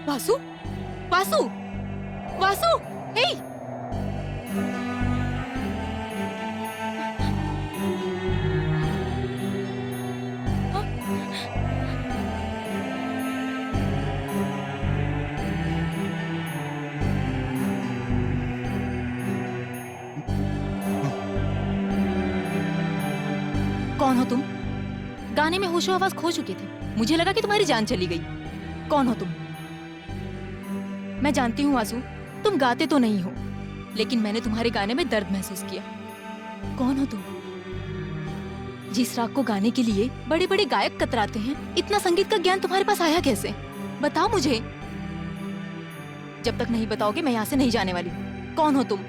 वासु, वासु, वासु, हे! कौन हो तुम? गाने में होशो आवाज खो चुके थे। मुझे लगा कि तुम्हारी जान चली गई। कौन हो तुम? मैं जानती हूँ वासु, तुम गाते तो नहीं हो, लेकिन मैंने तुम्हारे गाने में दर्द महसूस किया। कौन हो तुम? जिस राग को गाने के लिए बड़े बड़े गायक कतराते हैं, इतना संगीत का ज्ञान तुम्हारे पास आया कैसे? बताओ मुझे। जब तक नहीं बताओगे मैं यहाँ से नहीं जाने वाली। कौन हो तुम?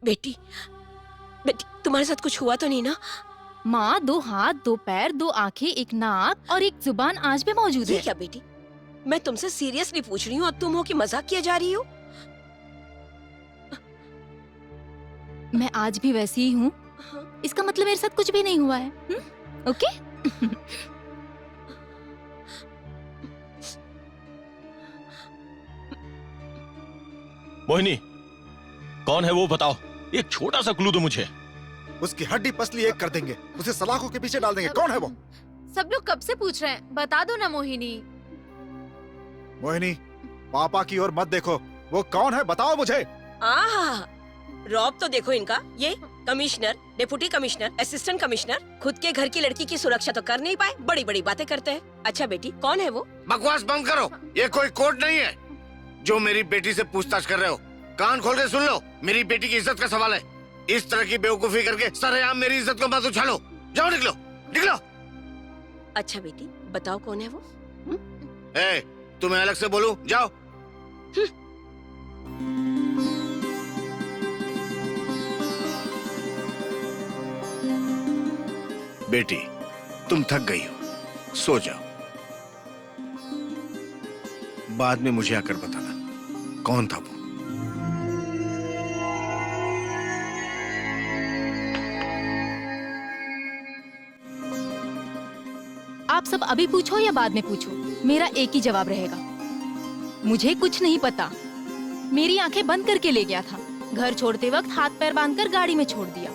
बेटी, बेटी, तुम्हारे साथ कुछ हुआ तो नहीं ना? माँ, 2 हाथ, 2 पैर, 2 आंखें, 1 नाक और 1 जुबान आज भी मौजूद है। क्या बेटी? मैं तुमसे सीरियसली पूछ रही हूँ और तुम हो कि मजाक किया जा रही हो? मैं आज भी वैसी ही हूँ। इसका मतलब मेरे साथ कुछ भी नहीं हुआ है। ओके? मोहिनी, कौन है वो बताओ, एक छोटा सा क्लू दो मुझे। उसकी हड्डी पसली एक कर देंगे, उसे सलाखों के पीछे डाल देंगे। कौन है वो? सब लोग कब से पूछ रहे हैं, बता दो ना मोहिनी। मोहिनी, पापा की ओर मत देखो। वो कौन है बताओ मुझे। रॉब तो देखो इनका, ये commissioner, deputy commissioner, assistant commissioner, खुद के घर की लड़की की सुरक्षा तो कर नहीं पाए, बड़ी बड़ी बातें करते हैं। अच्छा बेटी, कौन है वो? बकवास बंद करो, ये कोई कोर्ट नहीं है जो मेरी बेटी से पूछताछ कर रहे हो। कान खोल के सुन लो, मेरी बेटी की इज्जत का सवाल है। इस तरह की बेवकूफी करके सरेआम मेरी इज्जत को मत उछालो। जाओ, निकलो निकलो। अच्छा बेटी, बताओ कौन है वो? तुम्हें अलग से बोलूं? जाओ। बेटी, तुम थक गई हो, सो जाओ। बाद में मुझे आकर बताना कौन था वो। आप सब अभी पूछो या बाद में पूछो, मेरा एक ही जवाब रहेगा। मुझे कुछ नहीं पता। मेरी आंखें बंद करके ले गया था। घर छोड़ते वक्त हाथ पैर बांधकर गाड़ी में छोड़ दिया।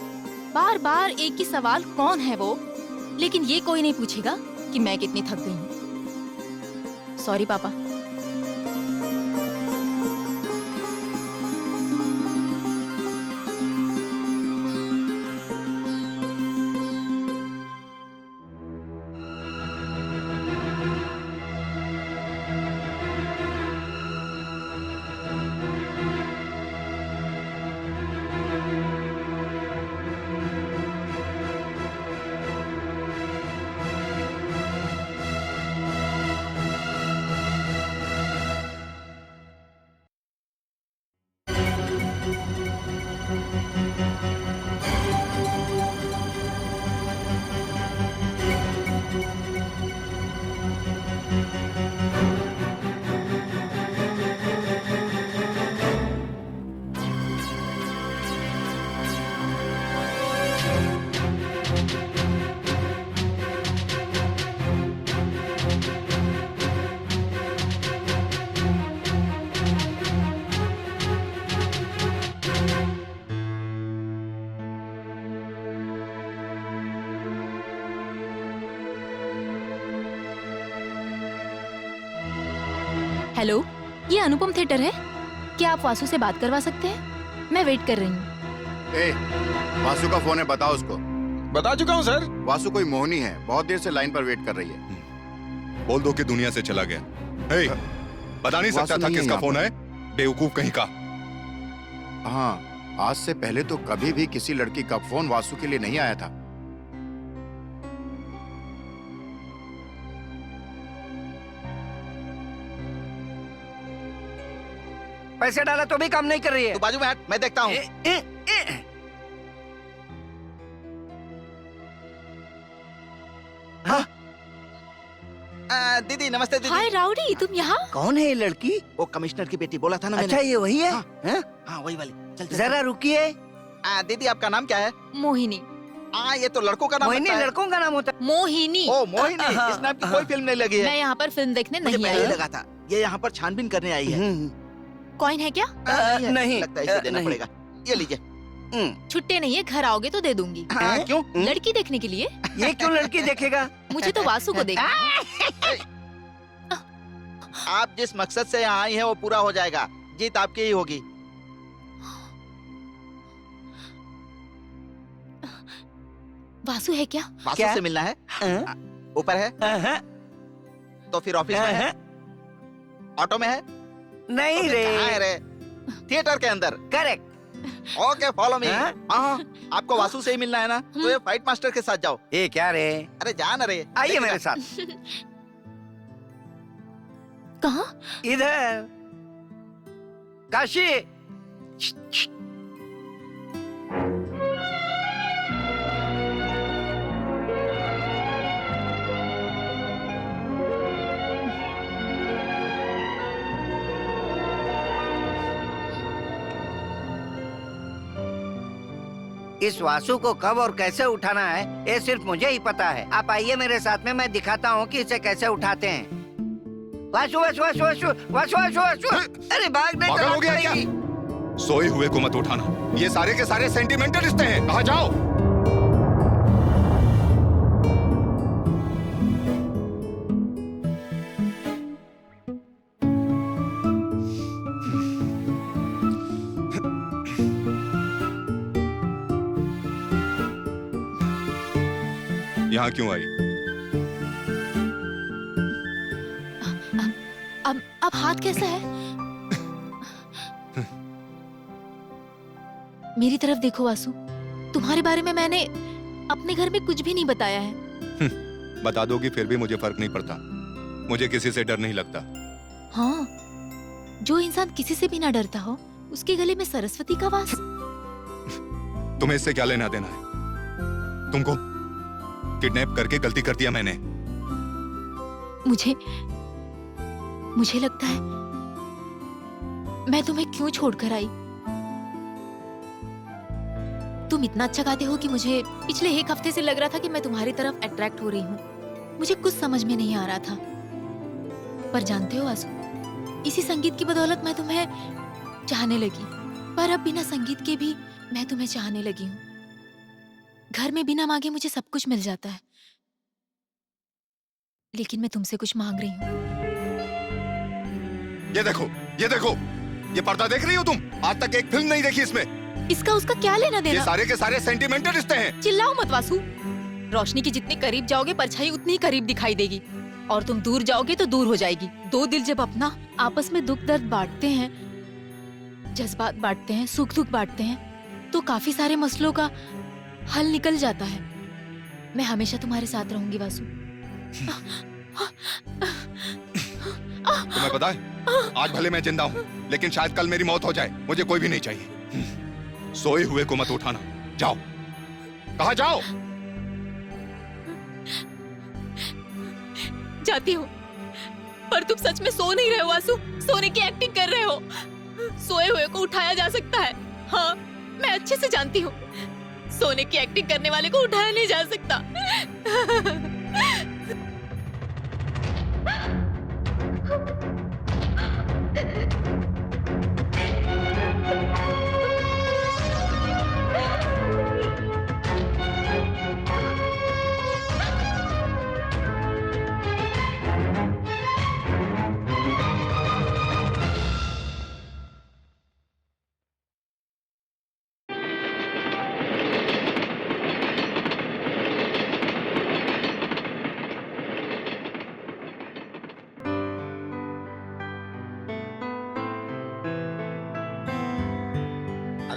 बार बार एक ही सवाल, कौन है वो? लेकिन ये कोई नहीं पूछेगा कि मैं कितनी थक गई हूँ। सॉरी पापा। हेलो, ये अनुपम थिएटर है। क्या आप वासु से बात करवा सकते हैं? मैं वेट कर रही हूँ। वासु का फोन है, बताओ उसको। बता चुका हूँ सर। वासु कोई मोहिनी है, बहुत देर से लाइन पर वेट कर रही है। बोल दो कि दुनिया से चला गया। हे, बता नहीं सकता था किसका फोन है? बेवकूफ कहीं का। हाँ, आज से पहले तो कभी भी किसी लड़की का फोन वासु के लिए नहीं आया था। पैसे डाला तो भी काम नहीं कर रही है। तू बाजू में हट, मैं देखता हूँ। दीदी नमस्ते दीदी। हाय राउडी, तुम यहाँ? कौन है ये लड़की? वो कमिश्नर की बेटी, बोला था ना मैंने। अच्छा, ये वही है? हाँ वही वाली। चल जरा रुकिए। दीदी आपका नाम क्या है? मोहिनी। ये तो लड़कों का नाम मोहिनी लड़कों का नाम होता है। मोहिनी। ओ मोहिनी, इस नाम की कोई फिल्म नहीं लगी है। मैं यहाँ पर फिल्म देखने नहीं मुझे आई। लगा था ये यहाँ पर छानबीन करने आई है। कॉइन है क्या? नहीं लगता है, इसे देना पड़ेगा। ये लीजिए। छुट्टे नहीं है, घर आओगे तो दे दूंगी। क्यों? लड़की देखने के लिए। ये क्यों लड़की देखेगा? मुझे तो वासु को देखना। आप जिस मकसद से यहाँ आई हैं वो पूरा हो जाएगा। जीत आपकी ही होगी। वासु है क्या? वासु से मिलना है? ऊपर है? तो फिर ऑफिस में है? ऑटो में है? नहीं रे। कहाँ है रे? थिएटर के अंदर। करेक्ट। Okay follow me. हाँ, आपको वासु से ही मिलना है ना? तो ये फाइट मास्टर के साथ जाओ। ये क्या रे? अरे जा ना रे। आइए मेरे साथ। कहाँ? इधर। काशी। इस वासु को कब और कैसे उठाना है ये सिर्फ मुझे ही पता है। आप आइए मेरे साथ में, मैं दिखाता हूँ कि इसे कैसे उठाते हैं। वासु वासु वासु वासु वासु वासु वासु, अरे भागने पागल हो गया क्या? सोए हुए को मत उठाना, ये सारे के सारे सेंटिमेंटल रिश्ते हैं। कहाँ जाओ? यहाँ क्यों आई? अब हाथ कैसा है? मेरी तरफ देखो वासु, तुम्हारे बारे में मैंने अपने घर में कुछ भी नहीं बताया है। बता दोगी फिर भी मुझे फर्क नहीं पड़ता, मुझे किसी से डर नहीं लगता। हाँ, जो इंसान किसी से भी ना डरता हो उसके गले में सरस्वती का वास। तुम्हें इससे क्या लेना देना है? तुमको किडनैप करके गलती कर दिया मैंने। मुझे लगता है मैं तुम्हें क्यों छोड़कर आई। तुम इतना अच्छा गाते हो कि मुझे पिछले एक हफ्ते से लग रहा था कि मैं तुम्हारी तरफ अट्रैक्ट हो रही हूँ। मुझे कुछ समझ में नहीं आ रहा था, पर जानते हो आसू, इसी संगीत की बदौलत मैं तुम्हें चाहने लगी। पर अब बिना संगीत के भी मैं तुम्हें चाहने लगी हूँ। घर में बिना मांगे मुझे सब कुछ मिल जाता है, लेकिन मैं तुमसे कुछ मांग रही हूँ। ये देखो, ये देखो, ये पर्दा देख रही हो तुम? आज तक एक फिल्म नहीं देखी इसमें। इसका उसका क्या लेना देना? ये सारे के सारे सेंटिमेंटल रिश्ते हैं। चिल्लाओ मत वासु। रोशनी के जितने करीब जाओगे परछाई उतनी ही करीब दिखाई देगी, और तुम दूर जाओगे तो दूर हो जाएगी। दो दिल जब अपना आपस में दुख दर्द बांटते हैं, जज्बात बांटते हैं, सुख दुख बांटते हैं, तो काफी सारे मसलों का हल निकल जाता है। मैं हमेशा तुम्हारे साथ रहूंगी वासु। तुम्हें पता है, आज भले मैं जिंदा हूँ, लेकिन शायद कल मेरी मौत हो जाए। मुझे कोई भी नहीं चाहिए। सोए हुए को मत उठाना। जाओ। कहाँ जाओ? जाती हूँ, पर तुम सच में सो नहीं रहे हो वासु। सोने की एक्टिंग कर रहे हो। सोए हुए को उठाया जा सकता है। हाँ, मैं अच्छे से जानती हूँ। सोने की एक्टिंग करने वाले को उठाया नहीं जा सकता।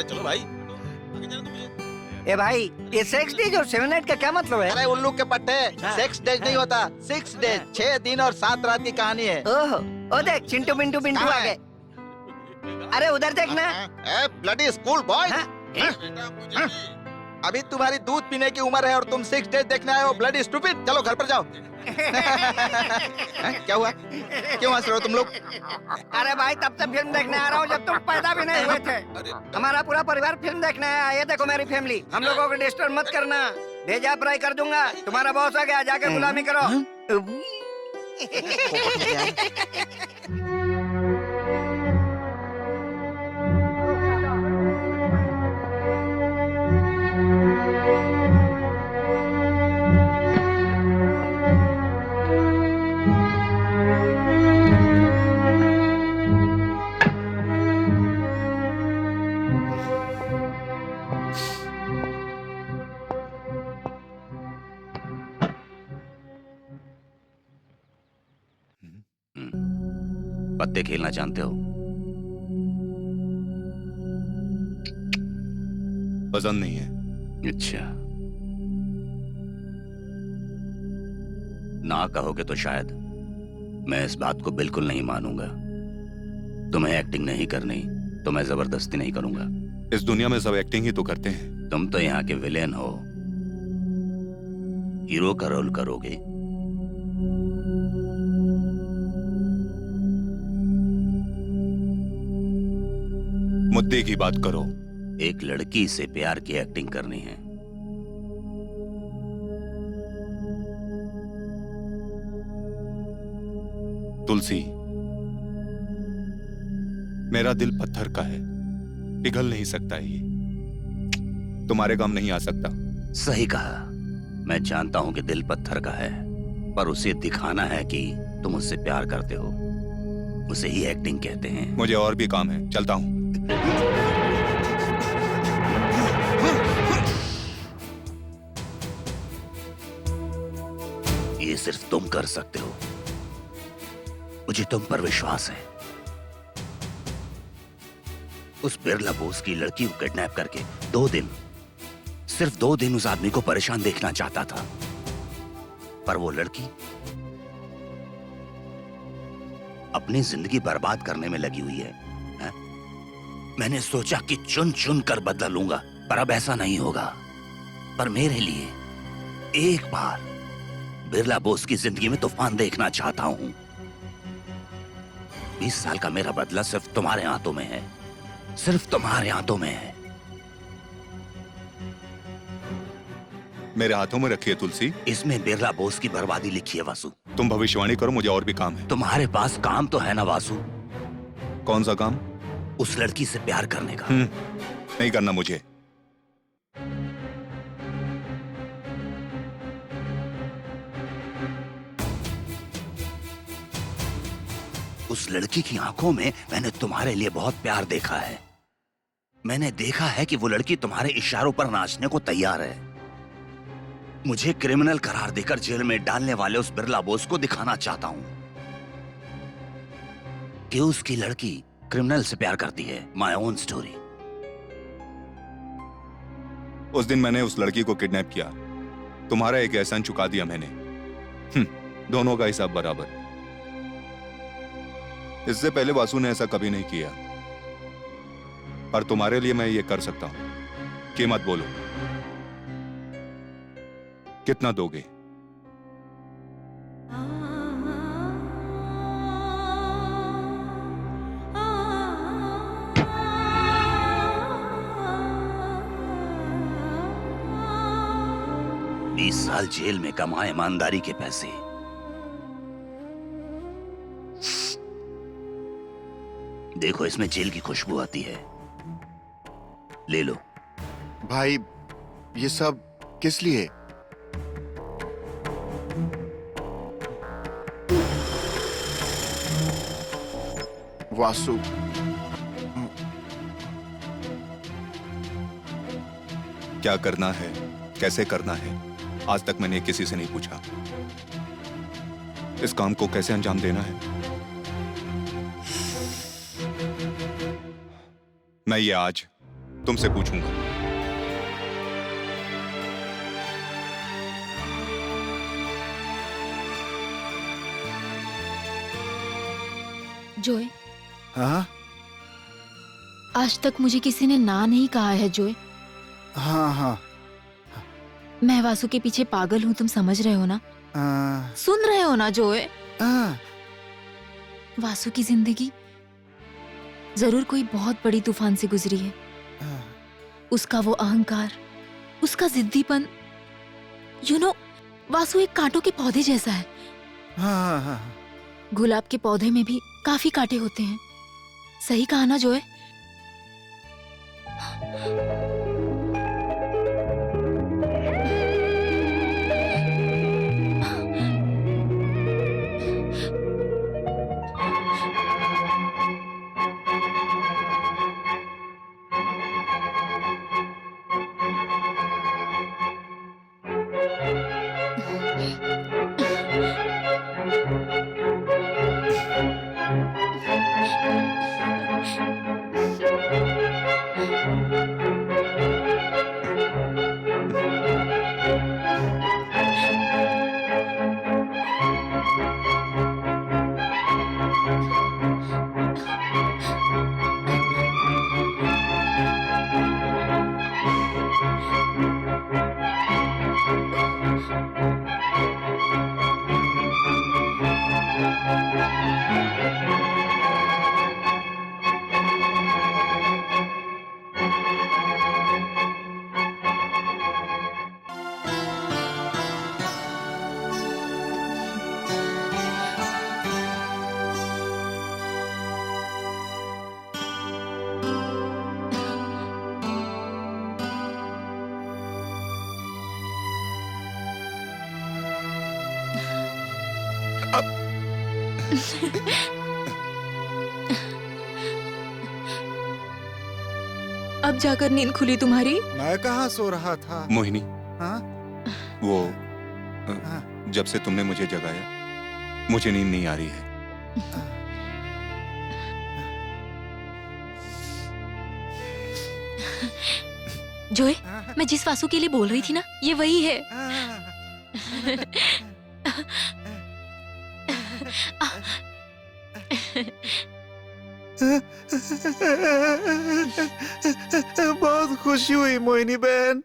चलो भाई। ए भाई, ये 6 डेज और 7 नाइट का क्या मतलब है? अरे उल्लू के पट्टे, 6 डेज नहीं होता, 6 डेज, 6 दिन और 7 रात की कहानी है। ओह, ओ देख, चिंटू पिंटू पिंटू आ गए। अरे उधर देखना। Bloody school boy. अभी तुम्हारी दूध पीने की उम्र है और तुम 6 डेज देखने आए हो, ब्लडी स्टूपिड। चलो घर पर जाओ। क्या हुआ? क्यों हंस रहे हो तुम लोग? अरे भाई, तब से फिल्म देखने आ रहा हूँ जब तुम पैदा भी नहीं हुए थे। हमारा पूरा परिवार फिल्म देखने आया। ये देखो मेरी फैमिली। हम लोगों को डिस्टर्ब मत करना, भेजा फ्राई कर दूंगा। तुम्हारा बॉस आ गया, जाके गुलामी करो। पत्ते खेलना जानते हो? पसंद नहीं है। अच्छा, ना कहोगे तो शायद मैं इस बात को बिल्कुल नहीं मानूंगा। तुम्हें एक्टिंग नहीं करनी तो मैं जबरदस्ती नहीं करूंगा। इस दुनिया में सब एक्टिंग ही तो करते हैं। तुम तो यहाँ के विलेन हो, हीरो का रोल करोगे। मुद्दे की बात करो। एक लड़की से प्यार की एक्टिंग करनी है। तुलसी, मेरा दिल पत्थर का है, पिघल नहीं सकता ये, तुम्हारे काम नहीं आ सकता। सही कहा। मैं जानता हूं कि दिल पत्थर का है, पर उसे दिखाना है कि तुम उससे प्यार करते हो। उसे ही एक्टिंग कहते हैं। मुझे और भी काम है, चलता हूं। ये सिर्फ तुम कर सकते हो। मुझे तुम पर विश्वास है। उस बिरला बोस की लड़की को किडनैप करके 2 दिन, सिर्फ 2 दिन उस आदमी को परेशान देखना चाहता था, पर वो लड़की अपनी जिंदगी बर्बाद करने में लगी हुई है। मैंने सोचा कि चुन चुन कर बदला लूंगा, पर अब ऐसा नहीं होगा। पर मेरे लिए एक बार बिरला बोस की जिंदगी में तूफान देखना चाहता हूं। 20 साल का मेरा बदला सिर्फ तुम्हारे हाथों में है, सिर्फ तुम्हारे हाथों में है। मेरे हाथों में रखी है तुलसी। इसमें बिरला बोस की बर्बादी लिखी है वासु। तुम भविष्यवाणी करो, मुझे और भी काम है। तुम्हारे पास काम तो है ना वासु? कौन सा काम? उस लड़की से प्यार करने का। नहीं करना मुझे। उस लड़की की आंखों में मैंने तुम्हारे लिए बहुत प्यार देखा है। मैंने देखा है कि वो लड़की तुम्हारे इशारों पर नाचने को तैयार है। मुझे क्रिमिनल करार देकर जेल में डालने वाले उस बिरला बोस को दिखाना चाहता हूं कि उसकी लड़की क्रिमिनल से प्यार करती है। My own story. उस दिन मैंने उस लड़की को किडनैप किया, तुम्हारा एक एहसान चुका दिया मैंने। दोनों का हिसाब बराबर। इससे पहले वासु ने ऐसा कभी नहीं किया, पर तुम्हारे लिए मैं ये कर सकता हूं। कीमत बोलो, कितना दोगे? बीस साल जेल में कमाए ईमानदारी के पैसे, देखो इसमें जेल की खुशबू आती है, ले लो। भाई ये सब किस लिए? वासु, क्या करना है, कैसे करना है, आज तक मैंने किसी से नहीं पूछा। इस काम को कैसे अंजाम देना है, मैं ये आज तुमसे पूछूंगा। जोय, हाँ आज तक मुझे किसी ने ना नहीं कहा है जोय। हाँ हाँ, मैं वासु के पीछे पागल हूँ, तुम समझ रहे हो ना? सुन रहे हो ना जोय? वासु की जिंदगी जरूर कोई बहुत बड़ी तूफान से गुजरी है। उसका वो अहंकार, उसका जिद्दीपन, वासु एक कांटों के पौधे जैसा है। हाँ। गुलाब के पौधे में भी काफी कांटे होते हैं। सही कहा ना जोय? अब जाकर नींद खुली तुम्हारी? मैं कहाँ सो रहा था। मोहिनी, हाँ? वो जब से तुमने मुझे जगाया मुझे नींद नहीं आ रही है। जोए, मैं जिस वासु के लिए बोल रही थी ना, ये वही है। बहुत खुशी हुई मोहिनी बहन।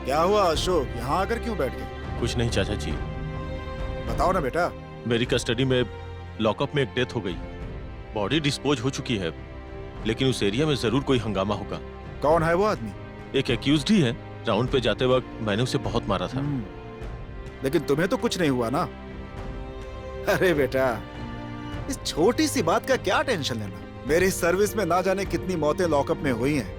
क्या हुआ अशोक, यहाँ आकर क्यों बैठ गए? कुछ नहीं चाचा जी। बताओ ना बेटा। मेरी कस्टडी में लॉकअप में एक डेथ हो गई। बॉडी डिस्पोज हो चुकी है, लेकिन उस एरिया में जरूर कोई हंगामा होगा। कौन है वो आदमी? एक एक्यूज्ड ही है। राउंड पे जाते वक्त मैंने उसे बहुत मारा था। लेकिन तुम्हें तो कुछ नहीं हुआ ना? अरे बेटा, इस छोटी सी बात का क्या टेंशन लेना। मेरी सर्विस में ना जाने कितनी मौतें लॉकअप में हुई हैं।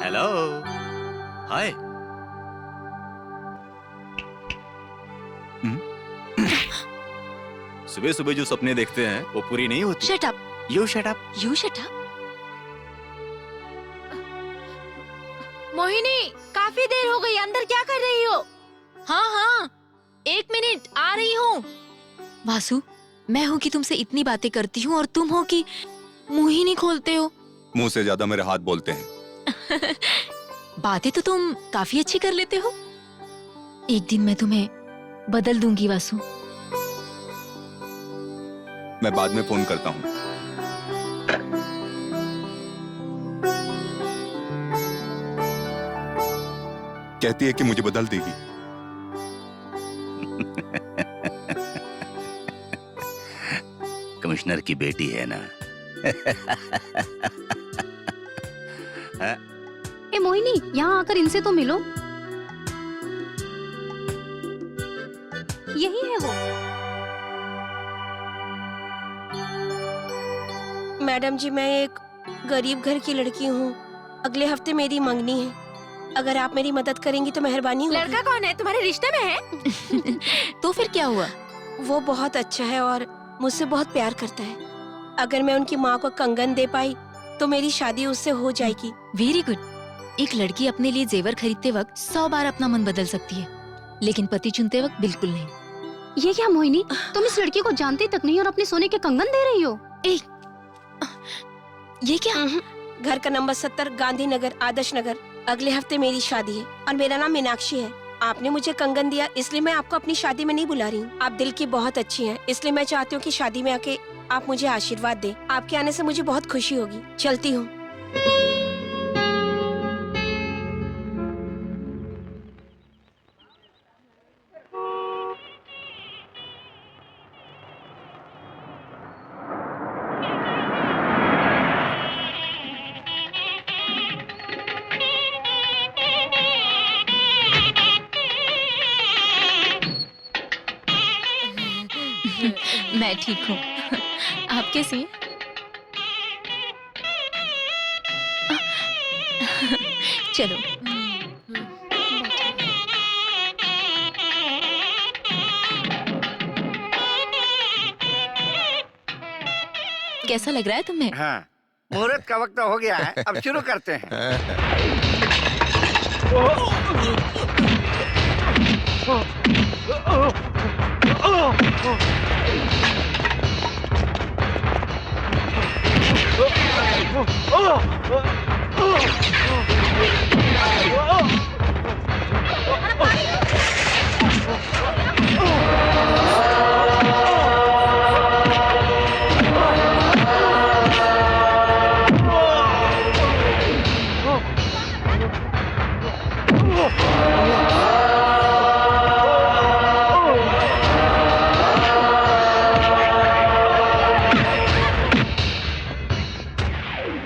हेलो, हाय। सुबह सुबह जो सपने देखते हैं वो पूरी नहीं होती। Shut up. You shut up. You shut up. Mohini, काफी देर हो गई, अंदर क्या कर रही हो? हाँ हाँ, 1 मिनट, आ रही हूँ। वासु, मैं हूँ कि तुमसे इतनी बातें करती हूँ और तुम हो कि मुंह ही नहीं खोलते हो। मुंह से ज्यादा मेरे हाथ बोलते हैं। बातें तो तुम काफी अच्छी कर लेते हो। एक दिन मैं तुम्हें बदल दूंगी वासु। मैं बाद में फोन करता हूँ। कहती है कि मुझे बदल देगी। कमिश्नर की बेटी है ना। ए मोहिनी, यहाँ आकर इनसे तो मिलो। यही है वो। मैडम जी, मैं एक गरीब घर की लड़की हूँ। अगले हफ्ते मेरी मंगनी है। अगर आप मेरी मदद करेंगी तो मेहरबानी होगी। लड़का कौन है? तुम्हारे रिश्ते में है? तो फिर क्या हुआ? वो बहुत अच्छा है और मुझसे बहुत प्यार करता है। अगर मैं उनकी माँ को कंगन दे पाई तो मेरी शादी उससे हो जाएगी। Very good. एक लड़की अपने लिए जेवर खरीदते वक्त 100 बार अपना मन बदल सकती है, लेकिन पति चुनते वक्त बिल्कुल नहीं। ये क्या मोहिनी, तुम इस लड़की को जानती तक नहीं और अपने सोने के कंगन दे रही हो? ये क्या? घर का नंबर 70, गांधीनगर, आदर्श नगर। अगले हफ्ते मेरी शादी है और मेरा नाम मीनाक्षी है। आपने मुझे कंगन दिया, इसलिए मैं आपको अपनी शादी में नहीं बुला रही हूँ। आप दिल की बहुत अच्छी हैं, इसलिए मैं चाहती हूँ कि शादी में आके आप मुझे आशीर्वाद दें। आपके आने से मुझे बहुत खुशी होगी। चलती हूँ। मैं ठीक हूँ। आप कैसी हैं? चलो। कैसा लग रहा है तुम्हें? हाँ, मुहूर्त का वक्त हो गया है, अब शुरू करते हैं।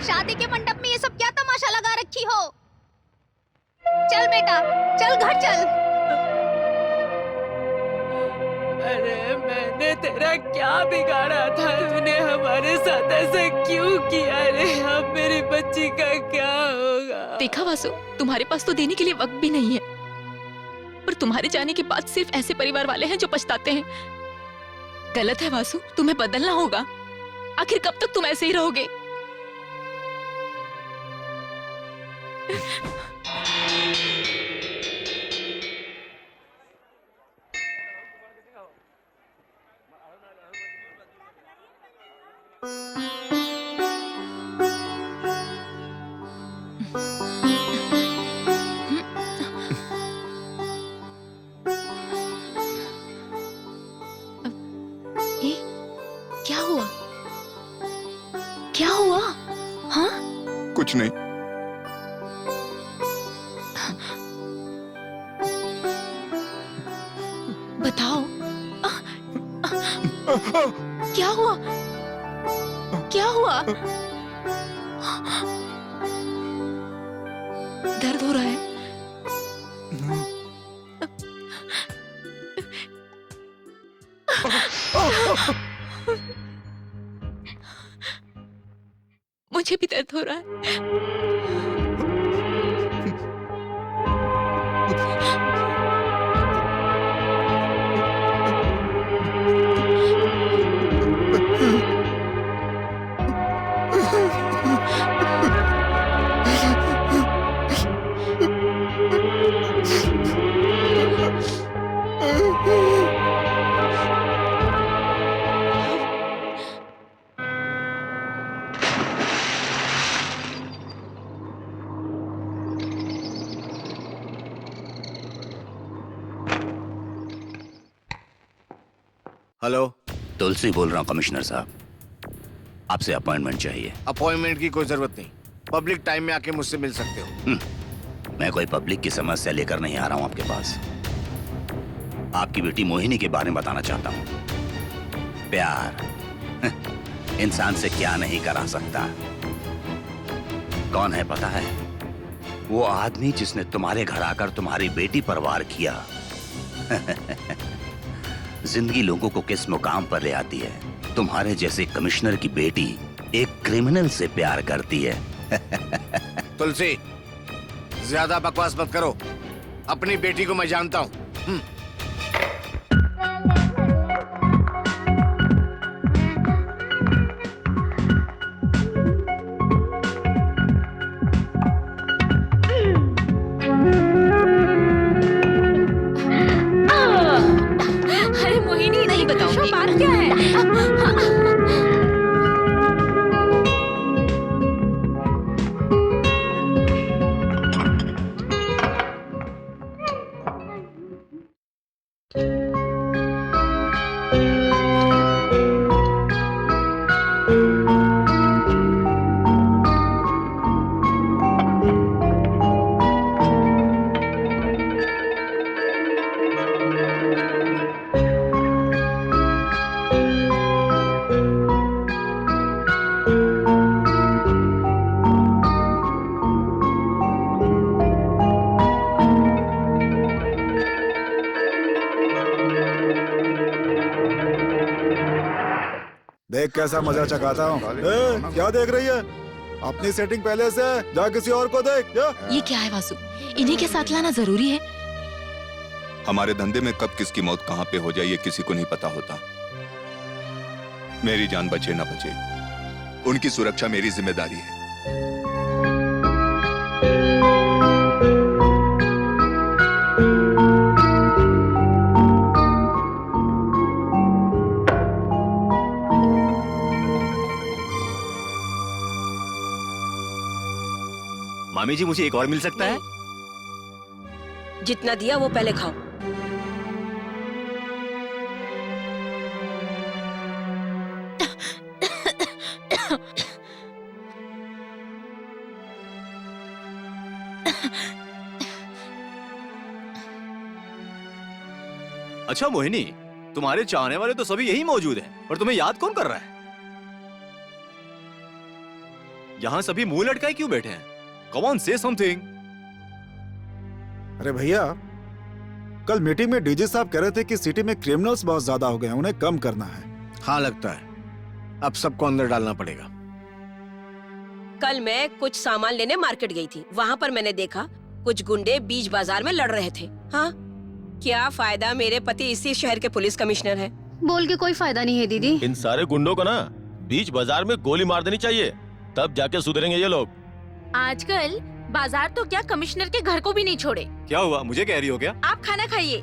शादी के मंडप में ये सब क्या तमाशा लगा रखी हो? चल बेटा, चल घर चल। अरे मैंने तेरा क्या बिगाड़ा था? तूने हमारे साथ ऐसा क्यों किया? अरे अब मेरी बच्ची का क्या होगा? देखा वासु, तुम्हारे पास तो देने के लिए वक्त भी नहीं है, पर तुम्हारे जाने के बाद सिर्फ ऐसे परिवार वाले हैं जो पछताते हैं। गलत है वासु, तुम्हें बदलना होगा। आखिर कब तक तुम ऐसे ही रहोगे? क्या हुआ? क्या हुआ? हाँ? कुछ नहीं। बताओ। क्या हुआ? क्या हुआ? दर्द हो रहा है? मुझे भी दर्द हो रहा है। हेलो, तुलसी बोल रहा हूँ कमिश्नर साहब, आपसे अपॉइंटमेंट चाहिए। अपॉइंटमेंट की कोई जरूरत नहीं, पब्लिक टाइम में आके मुझसे मिल सकते हो। मैं कोई पब्लिक की समस्या लेकर नहीं आ रहा हूँ आपके पास। आपकी बेटी मोहिनी के बारे में बताना चाहता हूँ। प्यार इंसान से क्या नहीं करा सकता। कौन है पता है? वो आदमी जिसने तुम्हारे घर आकर तुम्हारी बेटी पर वार किया। जिंदगी लोगों को किस मुकाम पर ले आती है। तुम्हारे जैसे कमिश्नर की बेटी एक क्रिमिनल से प्यार करती है। तुलसी, ज्यादा बकवास मत करो। अपनी बेटी को मैं जानता हूँ। अरे मोहिनी, नहीं बताऊंगी। बात क्या है? देख कैसा मजा चकाता हूँ। क्या देख रही है? अपनी सेटिंग पहले से है, जा किसी और को देख। जा। ये क्या है वासु? इन्हीं के साथ लाना जरूरी है? हमारे धंधे में कब किसकी मौत कहाँ पे हो जाए ये किसी को नहीं पता होता। मेरी जान बचे ना बचे, उनकी सुरक्षा मेरी जिम्मेदारी है। मामी जी मुझे एक और मिल सकता है? जितना दिया वो पहले खाओ। अच्छा मोहिनी, तुम्हारे चाहने वाले तो सभी यही मौजूद हैं, पर तुम्हें याद कौन कर रहा है? यहाँ सभी मुंह लटकाए क्यों बैठे हैं? Come on, say something. अरे भैया, कल मीटिंग में डीजी साहब कह रहे थे कि सिटी में क्रिमिनल्स बहुत ज्यादा हो गए हैं, उन्हें कम करना है। हाँ लगता है, अब सबको अंदर डालना पड़ेगा। कल मैं कुछ सामान लेने मार्केट गई थी, वहाँ पर मैंने देखा कुछ गुंडे बीच बाजार में लड़ रहे थे। हाँ, क्या फायदा, मेरे पति इसी शहर के पुलिस कमिश्नर हैं। बोल के कोई फायदा नहीं है दीदी। इन सारे गुंडों को ना बीच बाजार में गोली मार देनी चाहिए, तब जाके सुधरेंगे ये लोग। आजकल बाजार तो क्या कमिश्नर के घर को भी नहीं छोड़े। क्या हुआ, मुझे कह रही हो क्या? आप खाना खाइए।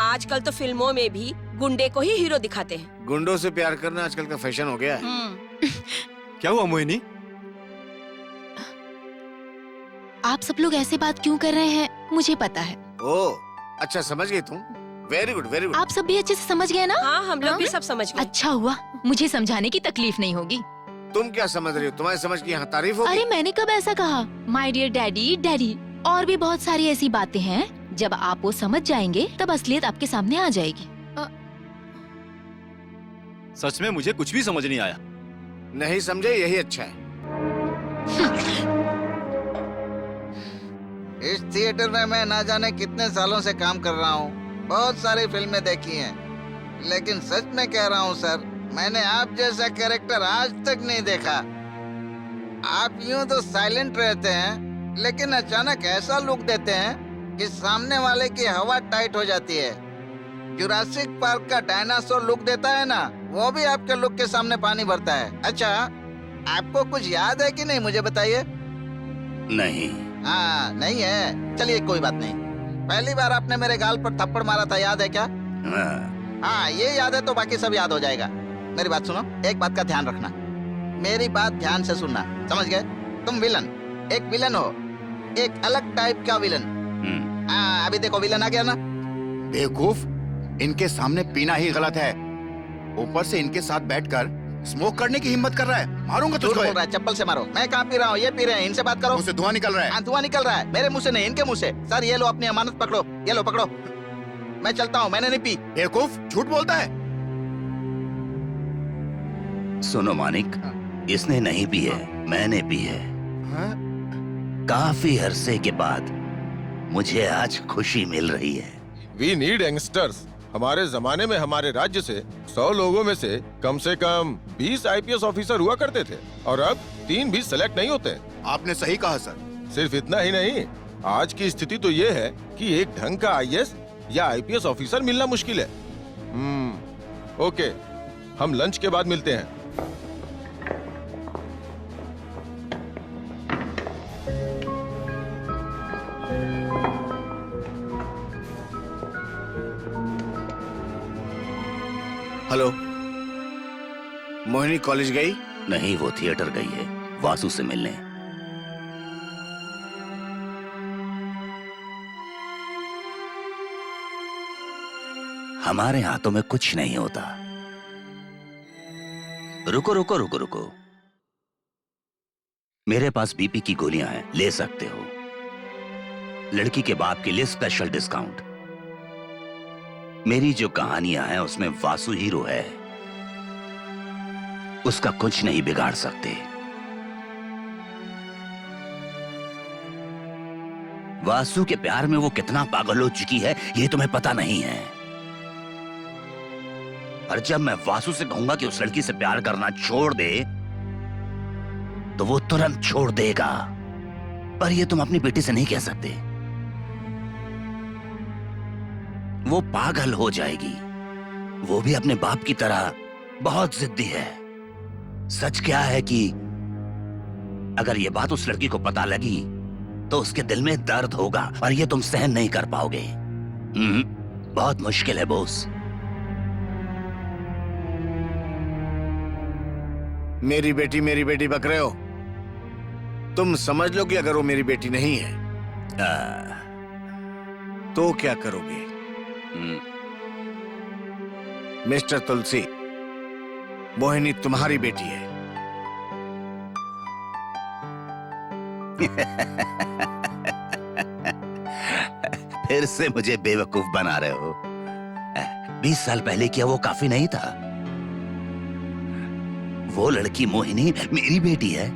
आजकल तो फिल्मों में भी गुंडे को ही हीरो दिखाते हैं। गुंडों से प्यार करना आजकल का फैशन हो गया है। क्या हुआ मोहिनी? आप सब लोग ऐसे बात क्यों कर रहे हैं, मुझे पता है। ओ, अच्छा समझ गई तुम। Very good, very good. आप सब भी अच्छे से समझ गए ना? हाँ, हम लोग भी सब समझ गए। अच्छा हुआ, मुझे समझाने की तकलीफ नहीं होगी। तुम क्या समझ रही हो? तुम्हारी समझ की यहाँ तारीफ होगी। अरे मैंने कब ऐसा कहा? My dear daddy, daddy. और भी बहुत सारी ऐसी बातें हैं, जब आप वो समझ जाएंगे तब असलियत आपके सामने आ जाएगी। सच में मुझे कुछ भी समझ नहीं आया। नहीं समझे, यही अच्छा है। इस थिएटर में मैं ना जाने कितने सालों से काम कर रहा हूँ, बहुत सारी फिल्में देखी हैं, लेकिन सच में कह रहा हूँ सर, मैंने आप जैसा कैरेक्टर आज तक नहीं देखा। आप यूं तो साइलेंट रहते हैं, लेकिन अचानक ऐसा लुक देते हैं कि सामने वाले की हवा टाइट हो जाती है। जुरासिक पार्क का डायनासोर लुक देता है ना, वो भी आपके लुक के सामने पानी भरता है। अच्छा, आपको कुछ याद है कि नहीं, मुझे बताइए। नहीं। हाँ, नहीं है, चलिए कोई बात नहीं। पहली बार आपने मेरे गाल पर थप्पड़ मारा था, याद है क्या? हाँ, ये याद है तो बाकी सब याद हो जाएगा। मेरी बात सुनो, एक बात का ध्यान रखना, मेरी बात ध्यान से सुनना, समझ गए? तुम विलन, एक विलन हो, एक अलग टाइप का विलन। हाँ, अभी देखो विलन आ गया ना। बेवकूफ, इनके सामने पीना ही गलत है, ऊपर से इनके साथ बैठकर स्मोक करने की हिम्मत कर रहा है। मारूंगा तुझको। बोल रहा है, चप्पल से मारो। मैं कहाँ पी रहा हूँ, ये पी रहे हैं, इनसे बात करो। मुंह से धुआं निकल रहा है। हाँ, धुआं निकल रहा है, मेरे मुंह से नहीं, इनके मुंह से। सर ये लो अपनी अमानत पकड़ो, ये लो पकड़ो। मैं चलता हूँ, मैंने नहीं पी। बेवकूफ, झूठ बोलता है। सुनो मानिक, इसने नहीं पी है, मैंने पी है। काफी अरसे के बाद मुझे आज खुशी मिल रही है। We need youngsters. हमारे जमाने में हमारे राज्य से 100 लोगों में से कम 20 IPS ऑफिसर हुआ करते थे, और अब 3 भी सेलेक्ट नहीं होते। आपने सही कहा सर। सिर्फ इतना ही नहीं, आज की स्थिति तो ये है कि एक ढंग का IAS या IPS ऑफिसर मिलना मुश्किल है। ओके, हम लंच के बाद मिलते हैं। हेलो, मोहिनी कॉलेज गई? नहीं, वो थिएटर गई है वासु से मिलने। हमारे हाथों में कुछ नहीं होता। रुको रुको रुको रुको, मेरे पास बीपी की गोलियां हैं, ले सकते हो। लड़की के बाप के लिए स्पेशल डिस्काउंट। मेरी जो कहानियां हैं उसमें वासु हीरो है, उसका कुछ नहीं बिगाड़ सकते। वासु के प्यार में वो कितना पागल हो चुकी है ये तुम्हें पता नहीं है। और जब मैं वासु से कहूंगा कि उस लड़की से प्यार करना छोड़ दे तो वो तुरंत छोड़ देगा, पर ये तुम अपनी बेटी से नहीं कह सकते। वो पागल हो जाएगी। वो भी अपने बाप की तरह बहुत जिद्दी है। सच क्या है कि अगर ये बात उस लड़की को पता लगी तो उसके दिल में दर्द होगा और ये तुम सहन नहीं कर पाओगे। बहुत मुश्किल है बॉस। मेरी बेटी बक रहे हो? तुम समझ लो कि अगर वो मेरी बेटी नहीं है तो क्या करोगे? मिस्टर तुलसी, मोहिनी तुम्हारी बेटी है। फिर से मुझे बेवकूफ बना रहे हो। 20 साल पहले क्या वो काफी नहीं था? वो लड़की मोहिनी मेरी बेटी है।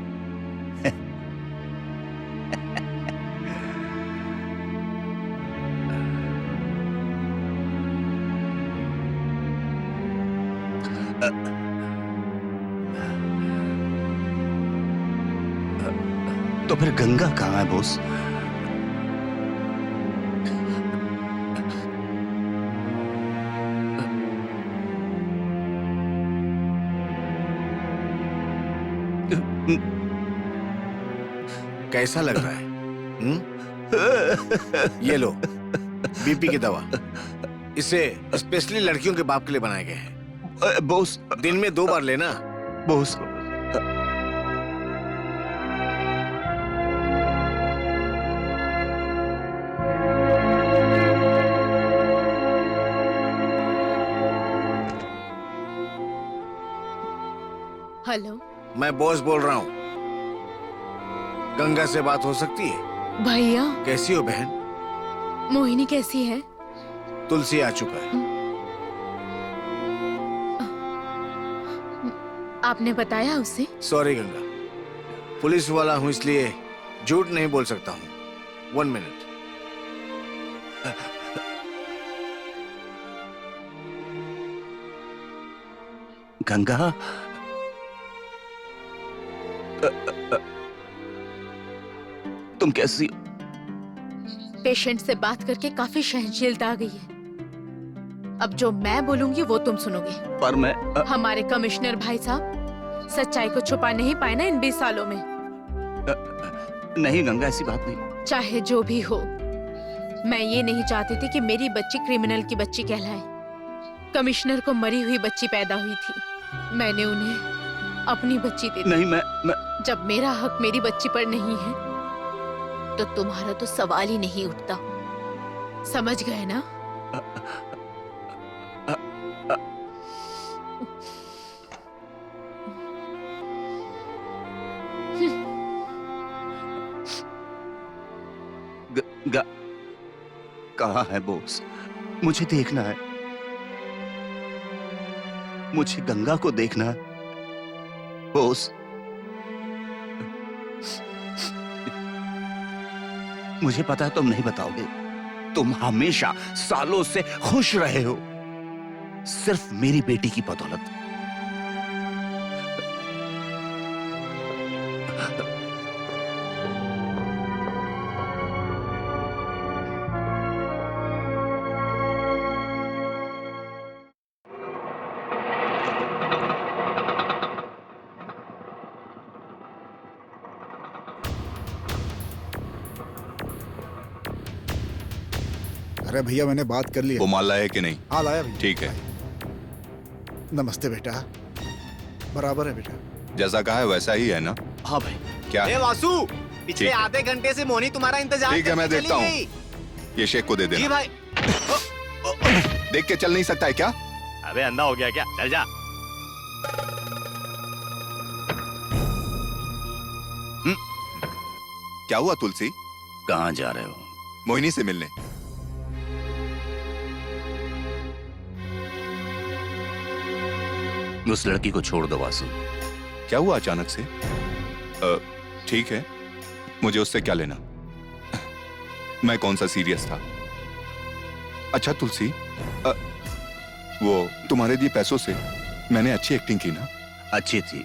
तो फिर गंगा कहाँ है बॉस? कैसा लग रहा है? ये लो बीपी की दवा। इसे स्पेशली लड़कियों के बाप के लिए बनाए गए हैं। बॉस, दिन में 2 बार लेना। बॉस, हेलो, मैं बॉस बोल रहा हूँ। गंगा से बात हो सकती है? भैया। कैसी हो बहन? मोहिनी कैसी है? तुलसी आ चुका है। आपने बताया उसे? सॉरी गंगा, पुलिस वाला हूँ इसलिए झूठ नहीं बोल सकता हूँ। 1 मिनट। गंगा, तुम कैसी हो? पेशेंट से बात करके काफी सहनशीलता आ गई है। अब जो मैं बोलूंगी वो तुम सुनोगे। पर मैं हमारे कमिश्नर भाई साहब सच्चाई को छुपा नहीं पाए ना इन 20 सालों में। नहीं गंगा, ऐसी बात नहीं। चाहे जो भी हो, मैं ये नहीं चाहती थी कि मेरी बच्ची क्रिमिनल की बच्ची कहलाए। कमिश्नर को मरी हुई बच्ची पैदा हुई थी, मैंने उन्हें अपनी बच्ची दे दी। नहीं, मैं जब मेरा हक मेरी बच्ची पर नहीं है तो तुम्हारा तो सवाल ही नहीं उठता। समझ गए ना? कहाँ है बॉस? मुझे देखना है। मुझे गंगा को देखना है बॉस। मुझे पता है तुम नहीं बताओगे। तुम हमेशा सालों से खुश रहे हो, सिर्फ मेरी बेटी की बदौलत। अरे भैया, मैंने बात कर ली। वो माल लाया है कि नहीं? हाँ लाया भैया। ठीक है। नमस्ते बेटा। बराबर है बेटा। जैसा कहा है वैसा ही है ना? हाँ भाई। क्या? ए वासु, पिछले ठीक है। आधे घंटे से मोनी तुम्हारा इंतजार ठीक है, मैं करके देखता चली हूँ। गई। ये शेख को दे जी देना। भाई। देख के चल नहीं सकता है क्या? अबे अंधा हो गया क्या? चल जा। क्या हुआ तुलसी? कहाँ जा रहे हो? मोहिनी से मिलने। उस लड़की को छोड़ दो वासु। क्या हुआ अचानक से? ठीक है, मुझे उससे क्या लेना? मैं कौन सा सीरियस था? अच्छा तुलसी, वो तुम्हारे दिए पैसों से मैंने अच्छी एक्टिंग की ना? अच्छी थी।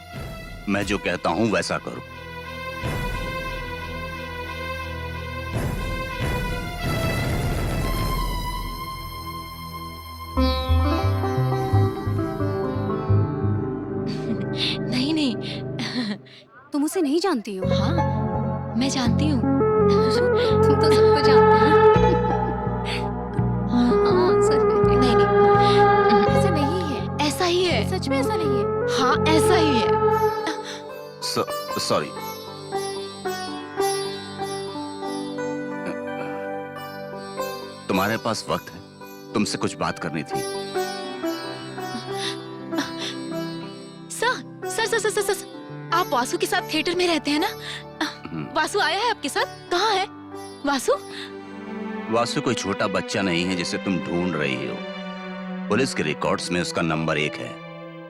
मैं जो कहता हूं वैसा करो। नहीं नहीं, तुम उसे नहीं जानती हो? हाँ मैं जानती हूँ। तुम तो सबको जानते हो। हाँ सच में। नहीं नहीं, ऐसा नहीं है। ऐसा ही है। सच में ऐसा नहीं है। हाँ ऐसा ही है। सॉरी। तुम्हारे पास वक्त है? तुमसे कुछ बात करनी थी। सर, आप वासु के साथ थिएटर में रहते हैं ना? वासु आया है आपके साथ? कहाँ है वासु? वासु कोई छोटा बच्चा नहीं है जिसे तुम ढूंढ रही हो। पुलिस के रिकॉर्ड्स में उसका नंबर 1 है।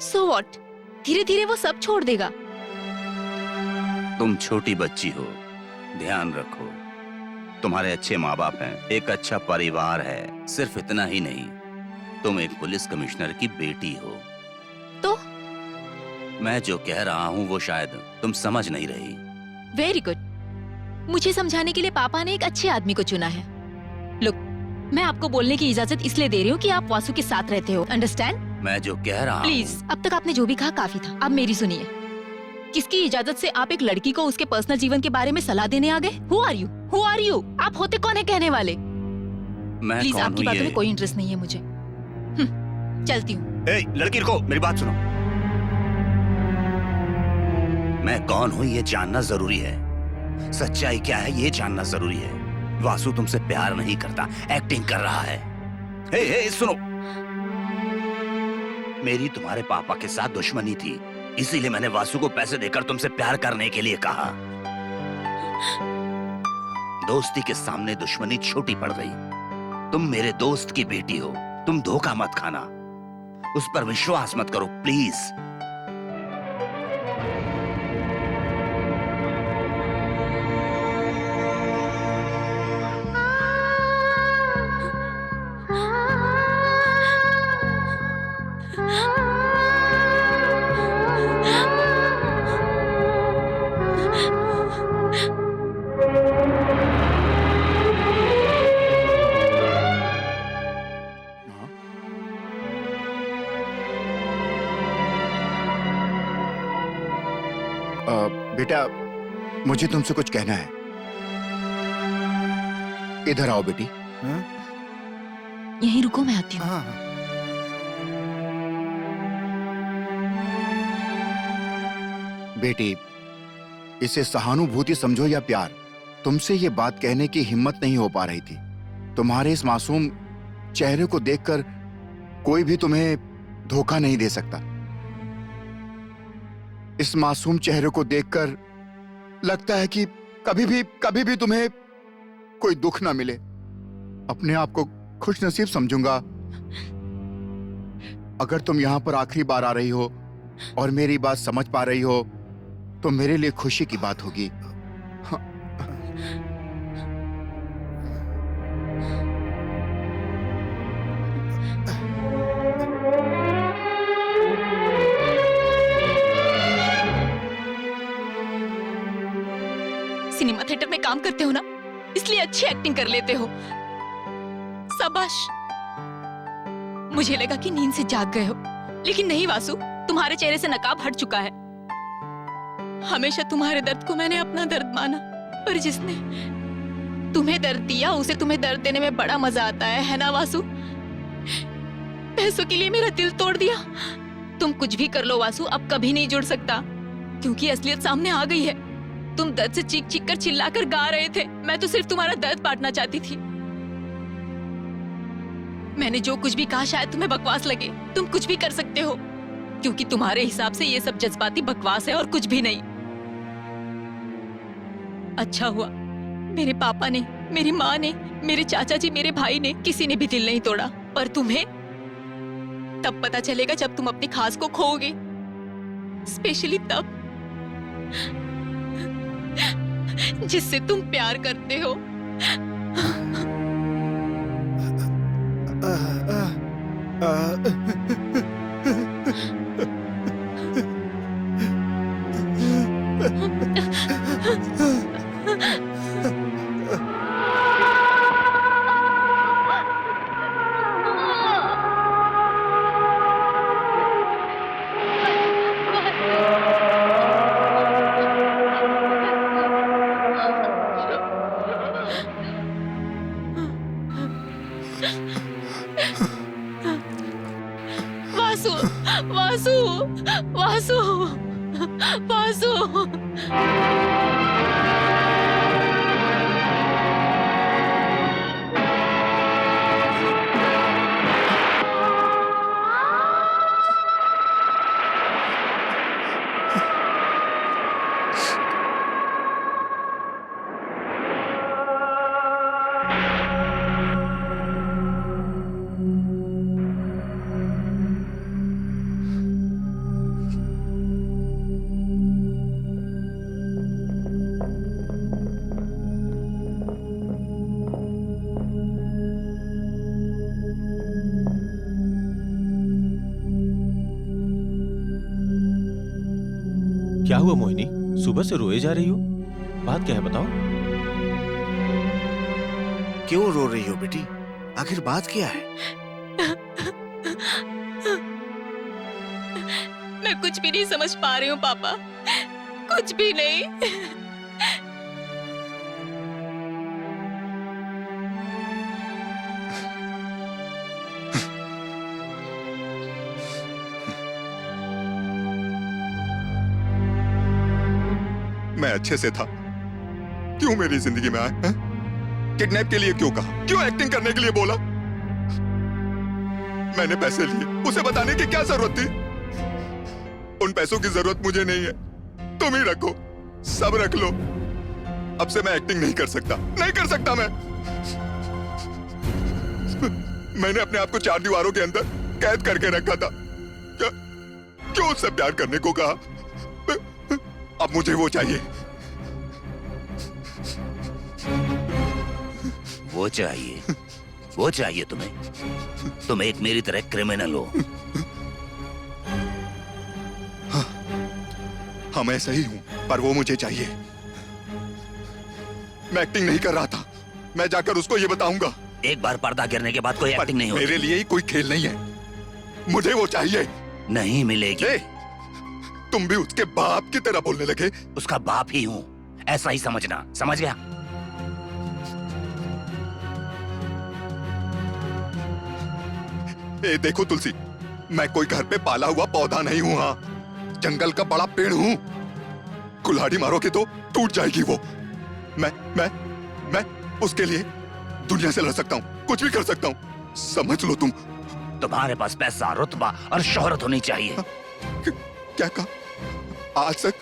So what? धीरे धीरे वो सब छोड़ देगा। तुम छोटी बच्ची हो, ध्यान रखो। तुम्हारे अच्छे माँ बाप हैं, एक अच्छा परिवार है। सिर्फ इतना ही नहीं, तुम एक पुलिस कमिश्नर की बेटी हो। तो मैं जो कह रहा हूँ वो शायद तुम समझ नहीं रही। Very good. मुझे समझाने के लिए पापा ने एक अच्छे आदमी को चुना है। लुक, मैं आपको बोलने की इजाजत इसलिए दे रही हूँ कि आप वासु के साथ रहते हो। अंडरस्टैंड? मैं जो कह रहा हूँ। प्लीज, अब तक आपने जो भी कहा काफी था। अब मेरी सुनिए। किसकी इजाजत से आप एक लड़की को उसके पर्सनल जीवन के बारे में सलाह देने आ गए? Who are you? Who are you? आप होते कौन है कहने वाले? मैं प्लीज, कौन आपकी हूँ बातों ये? में कोई इंटरेस्ट नहीं है मुझे। चलती हूँ। लड़की रुको, मेरी बात सुनो। मैं कौन हूँ ये जानना जरूरी है। सच्चाई क्या है ये जानना जरूरी है। वासु तुमसे प्यार नहीं करता, एक्टिंग कर रहा है। हे, सुनो, मेरी तुम्हारे पापा के साथ दुश्मनी थी, इसीलिए मैंने वासु को पैसे देकर तुमसे प्यार करने के लिए कहा। दोस्ती के सामने दुश्मनी छोटी पड़ गई। तुम मेरे दोस्त की बेटी हो, तुम धोखा मत खाना। उस पर विश्वास मत करो प्लीज। बेटा, मुझे तुमसे कुछ कहना है। इधर आओ बेटी। यहीं रुको, मैं आती हूँ। बेटी, इसे सहानुभूति समझो या प्यार, तुमसे ये बात कहने की हिम्मत नहीं हो पा रही थी। तुम्हारे इस मासूम चेहरे को देखकर कोई भी तुम्हें धोखा नहीं दे सकता। इस मासूम चेहरे को देखकर लगता है कि कभी भी तुम्हें कोई दुख ना मिले। अपने आप को खुशनसीब समझूंगा अगर तुम यहां पर आखिरी बार आ रही हो और मेरी बात समझ पा रही हो तो मेरे लिए खुशी की बात होगी। सिनेमा थिएटर में काम करते हो ना, इसलिए अच्छी एक्टिंग कर लेते हो। शाबाश। मुझे लगा कि नींद से जाग गए हो, लेकिन नहीं वासु, तुम्हारे चेहरे से नकाब हट चुका है। हमेशा तुम्हारे दर्द को मैंने अपना दर्द माना, पर जिसने तुम्हें दर्द दिया उसे तुम्हें दर्द देने में बड़ा मजा आता है ना वासु? पैसों के लिए मेरा दिल तोड़ दिया। तुम कुछ भी कर लो वासु, अब कभी नहीं जुड़ सकता, क्योंकि असलियत सामने आ गई है। तुम दर्द से चीख चीख कर चिल्लाकर गा रहे थे, मैं तो सिर्फ तुम्हारा दर्द बांटना चाहती थी। मैंने जो कुछ भी कहा शायद तुम्हें बकवास लगे। तुम कुछ भी कर सकते हो, क्योंकि तुम्हारे हिसाब से ये सब जज्बाती बकवास है और कुछ भी नहीं। अच्छा हुआ मेरे पापा ने, मेरी माँ ने, मेरे चाचा जी, मेरे भाई ने, किसी ने भी दिल नहीं तोड़ा। पर तुम्हें तब पता चलेगा जब तुम अपनी खास को खोओगे, स्पेशली तब जिससे तुम प्यार करते हो। वासु, वासु, वासु, वासु। क्या हुआ मोहिनी? सुबह से रोए जा रही हो, बात क्या है बताओ? क्यों रो रही हो बेटी? आखिर बात क्या है? मैं कुछ भी नहीं समझ पा रही हूँ पापा, कुछ भी नहीं। मैं अच्छे से था, क्यों मेरी जिंदगी में आए? किडनैप के लिए क्यों कहा? क्यों एक्टिंग करने के लिए बोला? मैंने पैसे लिए, उसे बताने की क्या जरूरत थी? उन पैसों की जरूरत मुझे नहीं है, तुम ही रखो, सब रख लो। अब से मैं एक्टिंग नहीं कर सकता, नहीं कर सकता मैं। मैंने अपने आप को 4 दीवारों के अंदर कैद करके रखा था। क्यों उससे प्यार करने को कहा? अब मुझे वो चाहिए। वो चाहिए, वो चाहिए तुम्हें? तुम एक मेरी तरह क्रिमिनल हो। हाँ, मैं सही हूं, पर वो मुझे चाहिए। मैं एक्टिंग नहीं कर रहा था, मैं जाकर उसको ये बताऊंगा। एक बार पर्दा गिरने के बाद कोई एक्टिंग नहीं होती। मेरे लिए ही कोई खेल नहीं है, मुझे वो चाहिए। नहीं मिलेगी। तुम भी उसके बाप की तरह बोलने लगे। उसका बाप ही हूँ, ऐसा ही समझना, समझ गया? ए देखो तुलसी, मैं कोई घर पे पाला हुआ पौधा नहीं हूँ। हाँ, जंगल का बड़ा पेड़ हूँ। कुल्हाड़ी मारोगे तो टूट जाएगी वो। मैं उसके लिए दुनिया से लड़ सकता हूँ, कुछ भी कर सकता हूँ, समझ लो तुम। तुम्हारे पास पैसा, रुतबा और शोहरत होनी चाहिए। क्या कहा? आज तक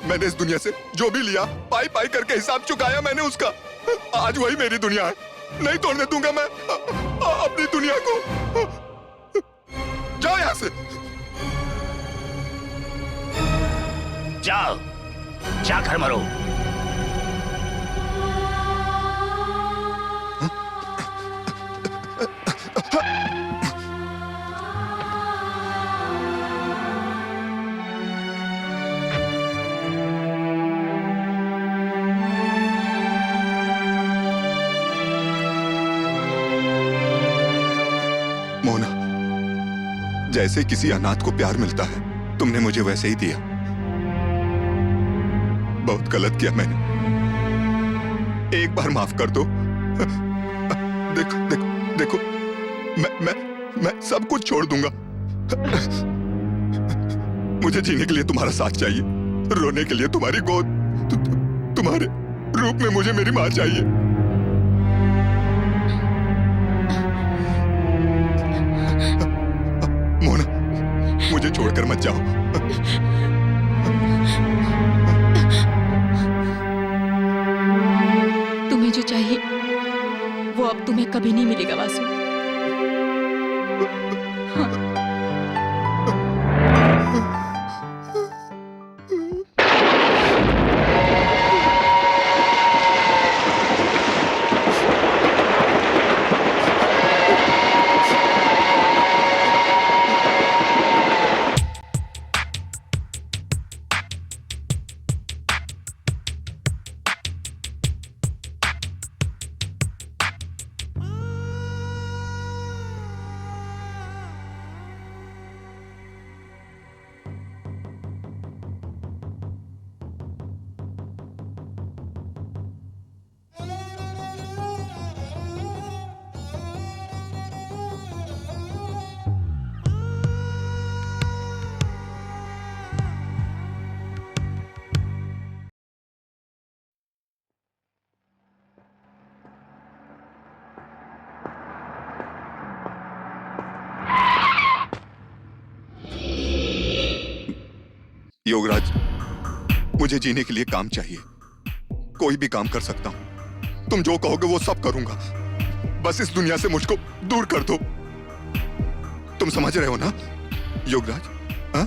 मैंने इस दुनिया से जो भी लिया, पाई पाई करके हिसाब चुकाया मैंने उसका। आज वही मेरी दुनिया है, नहीं तोड़ने दूंगा मैं अपनी दुनिया को। जाओ यहां से, जाओ, जा घर मरो। जैसे किसी अनाथ को प्यार मिलता है, तुमने मुझे वैसे ही दिया। बहुत गलत किया मैंने, एक बार माफ कर दो। देखो देखो देखो, मैं सब कुछ छोड़ दूंगा। मुझे जीने के लिए तुम्हारा साथ चाहिए, रोने के लिए तुम्हारी गोद, तुम्हारे रूप में मुझे मेरी माँ चाहिए। मुझे छोड़कर मत जाओ। तुम्हें जो चाहिए वो अब तुम्हें कभी नहीं मिलेगा वासु। हाँ। योगराज, मुझे जीने के लिए काम चाहिए, कोई भी काम कर सकता हूं। तुम जो कहोगे वो सब करूंगा, बस इस दुनिया से मुझको दूर कर दो। तुम समझ रहे हो ना योगराज? हाँ?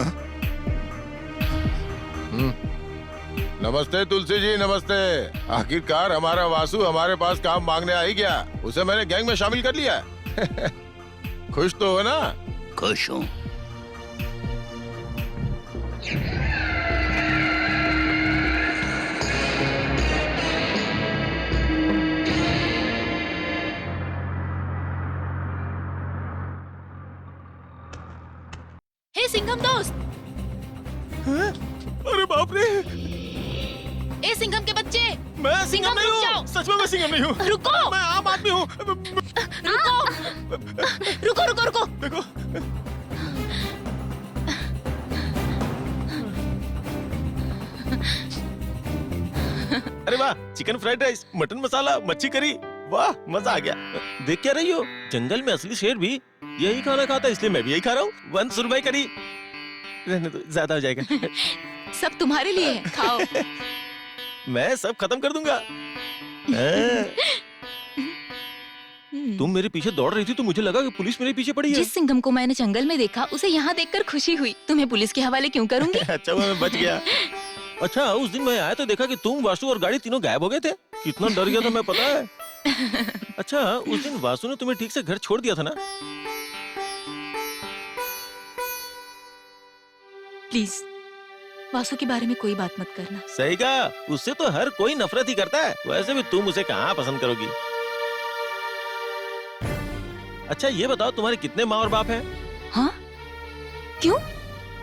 हाँ? नमस्ते तुलसी जी, नमस्ते। आखिरकार हमारा वासु हमारे पास काम मांगने आ ही गया। उसे मैंने गैंग में शामिल कर लिया। खुश तो हो ना? खुश हूँ। ए सिंघम दोस्त। अरे बाप रे, ए सिंघम के बच्चे, मैं सिंघम नहीं हूँ। सच में मैं सिंघम नहीं हूँ। रुको, मैं आम आदमी हूँ। रुको रुको रुको। देखो, अरे वाह, चिकन फ्राइड राइस, मटन मसाला, मच्छी करी, वाह मजा आ गया। देख क्या रही हो, जंगल में असली शेर भी यही खाना खाता है, इसलिए मैं भी यही खा रहा हूँ। 1 सुरमई करी, रहने दो, ज्यादा हो जाएगा। सब तुम्हारे लिए है, खाओ। मैं सब खत्म कर दूंगा। तुम मेरे पीछे दौड़ रही थी तो मुझे लगा कि पुलिस मेरे पीछे पड़ी है। जिस सिंघम को मैंने जंगल में देखा उसे यहाँ देखकर खुशी हुई। तुम्हें पुलिस के हवाले क्यों करूंगी? अच्छा मैं बच गया। अच्छा उस दिन मैं आया तो देखा कि तुम, वासु और गाड़ी तीनों गायब हो गए थे। कितना डर गया था मैं, पता है। अच्छा उस दिन वासु ने तुम्हें ठीक से घर छोड़ दिया था ना? प्लीज वासु के बारे में कोई बात मत करना। सही कहा, उससे तो हर कोई नफरत ही करता है। वैसे भी तुम उसे कहाँ पसंद करोगी। अच्छा ये बताओ तुम्हारे कितने माँ और बाप हैं? हाँ? क्यों?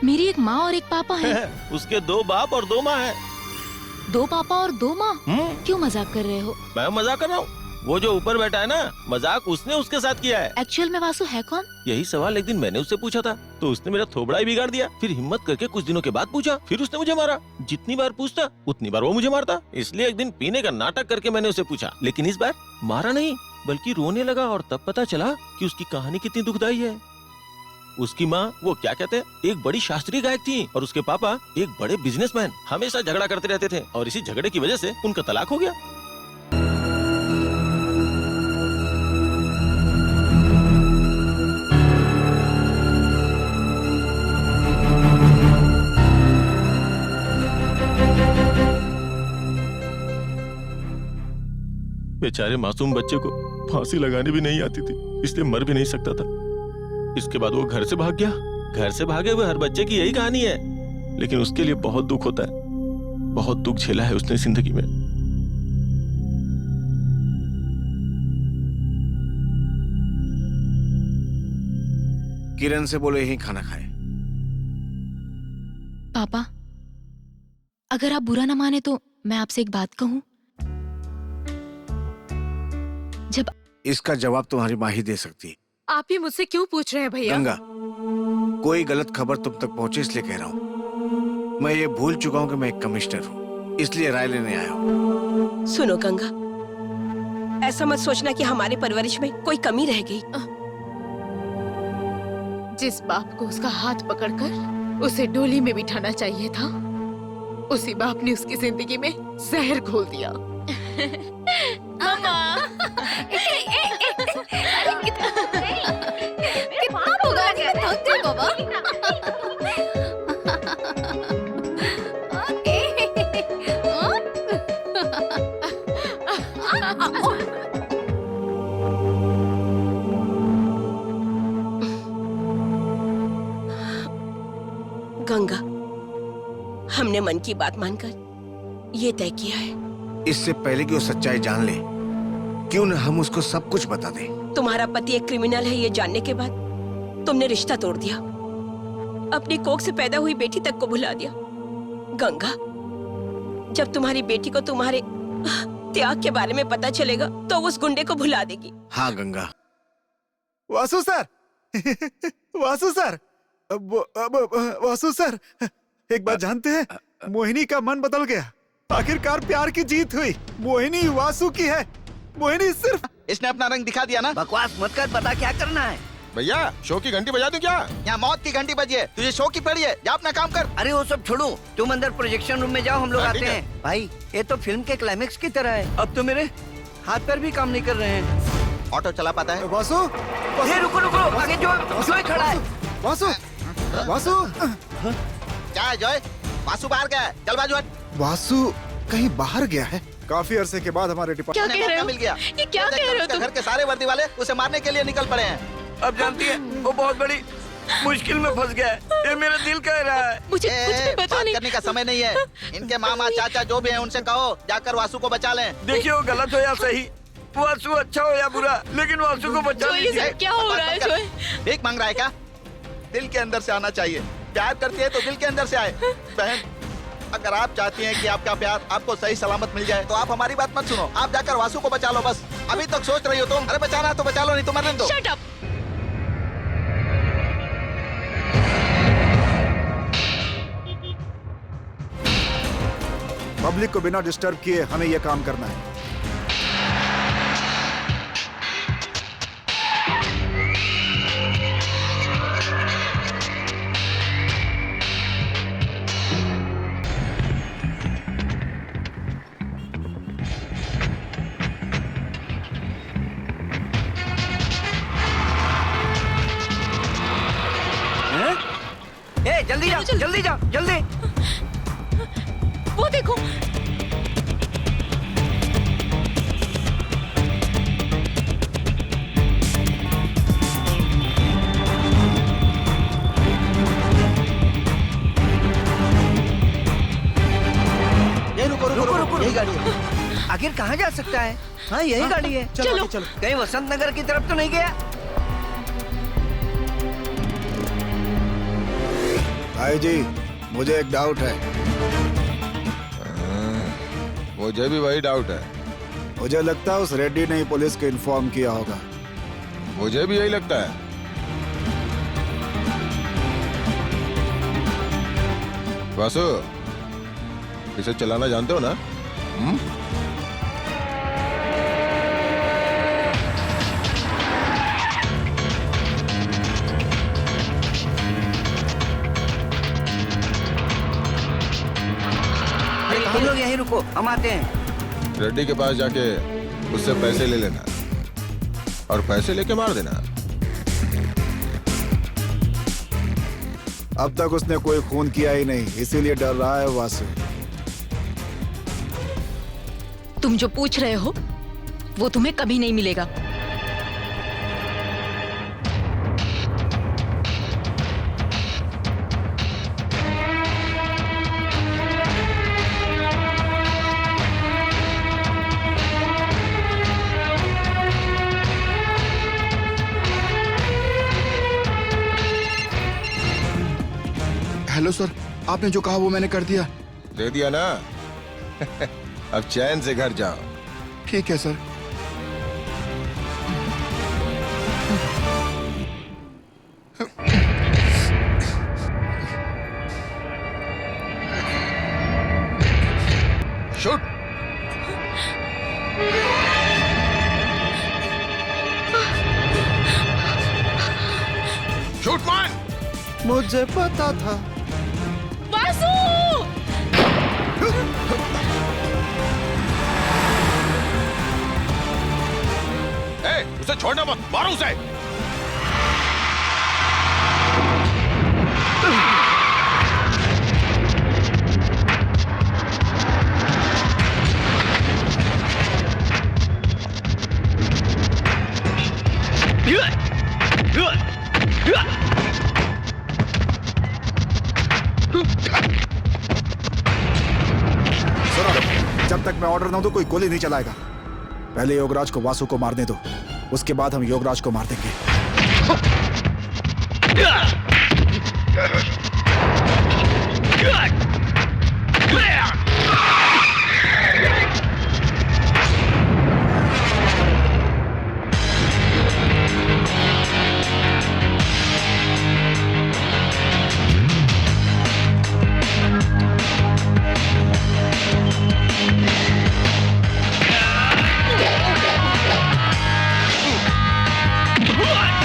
मेरी एक माँ और एक पापा हैं। उसके 2 बाप और 2 माँ हैं। 2 पापा और 2 माँ? क्यों मजाक कर रहे हो? मैं मजाक कर रहा हूँ। वो जो ऊपर बैठा है ना, मजाक उसने उसके साथ किया है। एक्चुअल में वासु है कौन? यही सवाल एक दिन मैंने उससे पूछा था, तो उसने मेरा थोबड़ा ही बिगाड़ दिया। फिर हिम्मत करके कुछ दिनों के बाद पूछा, फिर उसने मुझे मारा। जितनी बार पूछता उतनी बार वो मुझे मारता। इसलिए एक दिन पीने का नाटक करके मैंने उसे पूछा, लेकिन इस बार मारा नहीं बल्कि रोने लगा। और तब पता चला कि उसकी कहानी कितनी दुखदाई है। उसकी माँ, वो क्या कहते हैं, एक बड़ी शास्त्रीय गायक थी और उसके पापा एक बड़े बिजनेसमैन। हमेशा झगड़ा करते रहते थे और इसी झगड़े की वजह से उनका तलाक हो गया। बेचारे मासूम बच्चे को फांसी लगाने भी नहीं आती थी, इसलिए मर भी नहीं सकता था। इसके बाद वो घर से भाग गया। घर से भागे हुए हर बच्चे की यही कहानी है, लेकिन उसके लिए बहुत दुख होता है। बहुत दुख झेला है उसने जिंदगी में। किरण से बोले यही खाना खाए। पापा अगर आप बुरा ना माने तो मैं आपसे एक बात कहूं। जब इसका जवाब तुम्हारी माँ ही दे सकती। आप ही मुझसे क्यों पूछ रहे हैं भैया? गंगा, कोई गलत खबर तुम तक पहुंचे इसलिए कह रहा हूँ। मैं ये भूल चुका हूँ कि मैं एक कमिश्नर हूँ, इसलिए राय लेने आया हूँ। सुनो गंगा, ऐसा मत सोचना कि हमारे परवरिश में कोई कमी रह गई। जिस बाप को उसका हाथ पकड़कर उसे डोली में बिठाना चाहिए था, उसी बाप ने उसकी जिंदगी में जहर घोल दिया। मामा कितना होगा बाबा। गंगा, हमने मन की बात मानकर ये तय किया है। इससे पहले कि वो सच्चाई जान ले, क्यों न हम उसको सब कुछ बता दें। तुम्हारा पति एक क्रिमिनल है ये जानने के बाद तुमने रिश्ता तोड़ दिया, अपनी कोख से पैदा हुई बेटी तक को भुला दिया। गंगा, जब तुम्हारी बेटी को तुम्हारे त्याग के बारे में पता चलेगा तो उस गुंडे को भुला देगी। हाँ Ganga. Vasu sir, Vasu sir, Vasu sir, एक बात जानते हैं, मोहिनी का मन बदल गया। आखिरकार प्यार की जीत हुई। मोहिनी वासु की है। मोहिनी सिर्फ इसने अपना रंग दिखा दिया ना। बकवास मत कर, बता क्या करना है। भैया शो की घंटी बजा दूं क्या? यहाँ मौत की घंटी बजी है, तुझे शो की पड़ी है, जा अपना काम कर। अरे वो सब छोड़ो, तुम अंदर प्रोजेक्शन रूम में जाओ, हम लोग हाँ, आते ठीक है। हैं। भाई ये तो फिल्म के क्लाइमेक्स की तरह है। अब तो मेरे हाथ पैर भी काम नहीं कर रहे हैं। ऑटो चला पाता है? वासु, ये रुको रुको, आगे जो खड़ा है। वासु, वासु, क्या है जॉय? वासु बाहर गया है, चल बाजू हट। वासु कहीं बाहर गया है। काफी अरसे के बाद हमारे क्या डिपार्टमेंट कह रहे हो? मिल गया। ये क्या कह रहे हो तुम? घर के सारे वर्दी वाले उसे मारने के लिए निकल पड़े हैं। अब जानती है वो बहुत बड़ी मुश्किल में फंस गया है। ये मेरा दिल कह रहा है। मुझे कुछ भी पता बात नहीं। करने का समय नहीं है। इनके मामा चाचा जो भी हैं उनसे कहो जाकर वासु को बचा लें। देखिए वो गलत हो या सही, वासु अच्छा हो या बुरा, लेकिन वासु को बचा जो ये लीजिए। सब क्या हो रहा है? जो भीख मांग रहा है क्या? दिल के अंदर से आना चाहिए। प्यार करती है तो दिल के अंदर से आए। बहन, अगर आप चाहती हैं कि आपका प्यार आपको सही सलामत मिल जाए तो आप हमारी बात मत सुनो, आप जाकर वासु को बचा लो बस। अभी तक सोच रही हो तुम, अरे बचाना है तो बचा लो, नहीं तो मरने दो। Shut up. पब्लिक को बिना डिस्टर्ब किए हमें यह काम करना है। जल्दी जाओ, जल्दी जाओ, जल्दी। वो देखो। रुको, यही गाड़ी है। आखिर कहाँ जा सकता है? हाँ, यही गाड़ी है। चलो। कहीं वसंत नगर की तरफ तो नहीं गया? भाई जी, मुझे एक डाउट है। मुझे भी वही डाउट है। मुझे लगता है उस रेड्डी ने ही पुलिस को इन्फॉर्म किया होगा। मुझे भी यही लगता है। वासु, इसे चलाना जानते हो ना? तुम लोग यहीं रुको, हम आते हैं। रेड्डी के पास जाके उससे पैसे ले लेना और पैसे लेके मार देना। अब तक उसने कोई खून किया ही नहीं, इसीलिए डर रहा है वासु। तुम जो पूछ रहे हो वो तुम्हें कभी नहीं मिलेगा। हेलो सर, आपने जो कहा वो मैंने कर दिया। दे दिया ना? अब चैन से घर जाओ। ठीक है सर। शूट। शूट मान। मुझे पता था। वासु! उसे छोड़ना मत, मारो उसे। जब तक मैं ऑर्डर ना दूं कोई गोली नहीं चलाएगा। पहले योगराज को वासु को मारने दो, उसके बाद हम योगराज को मार देंगे। What?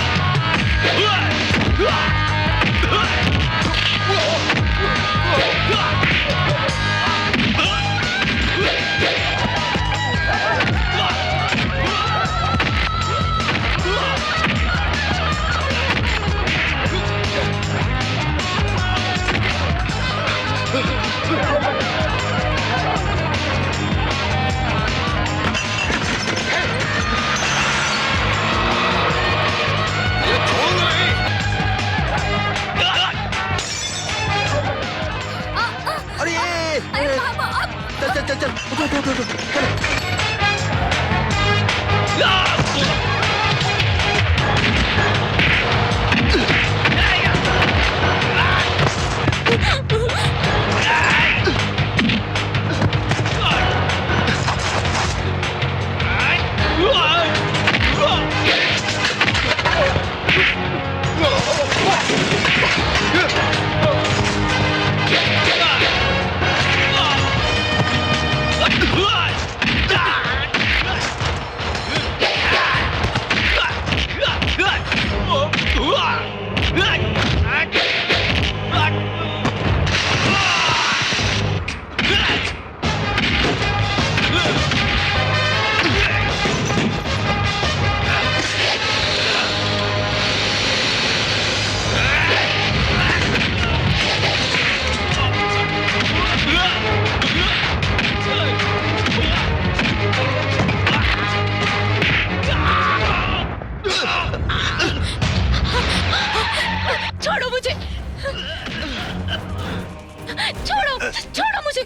छोड़ो छोड़ो मुझे।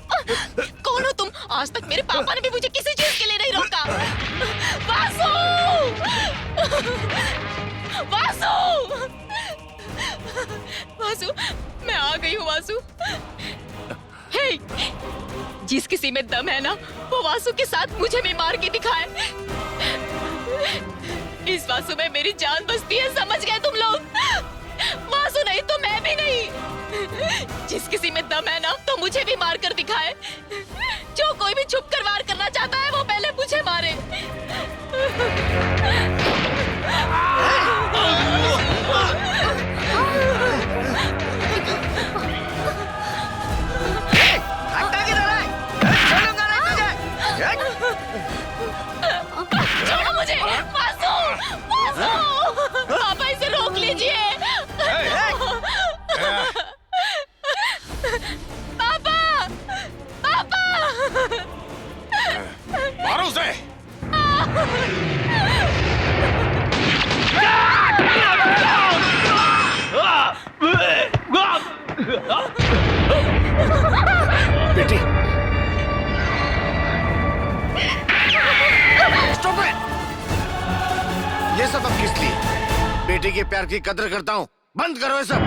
कौन हो तुम? आज तक मेरे पापा ने भी मुझे किसी चीज के लिए नहीं रोका। वासु! वासु! वासु, मैं आ गई हूँ वासु। हे, जिस किसी में दम है ना, वो वासु के साथ मुझे भी मार के दिखाए। इस वासु में मेरी जान बसती है, समझ गए तुम लोग? वासु नहीं तो मैं भी नहीं। जिस किसी में दम है ना, तो मुझे भी मार कर दिखाए। जो कोई भी छुप कर वार करना चाहता है, वो पहले मुझे मारे। छोड़ो मुझे। वासु! वासु! पापा इसे रोक लीजिए। पापा! पापा! मारो उसे! बेटी, स्टॉप इट! ये सब अब किस लिए? बेटी के प्यार की कदर करता हूँ, बंद करो ये सब।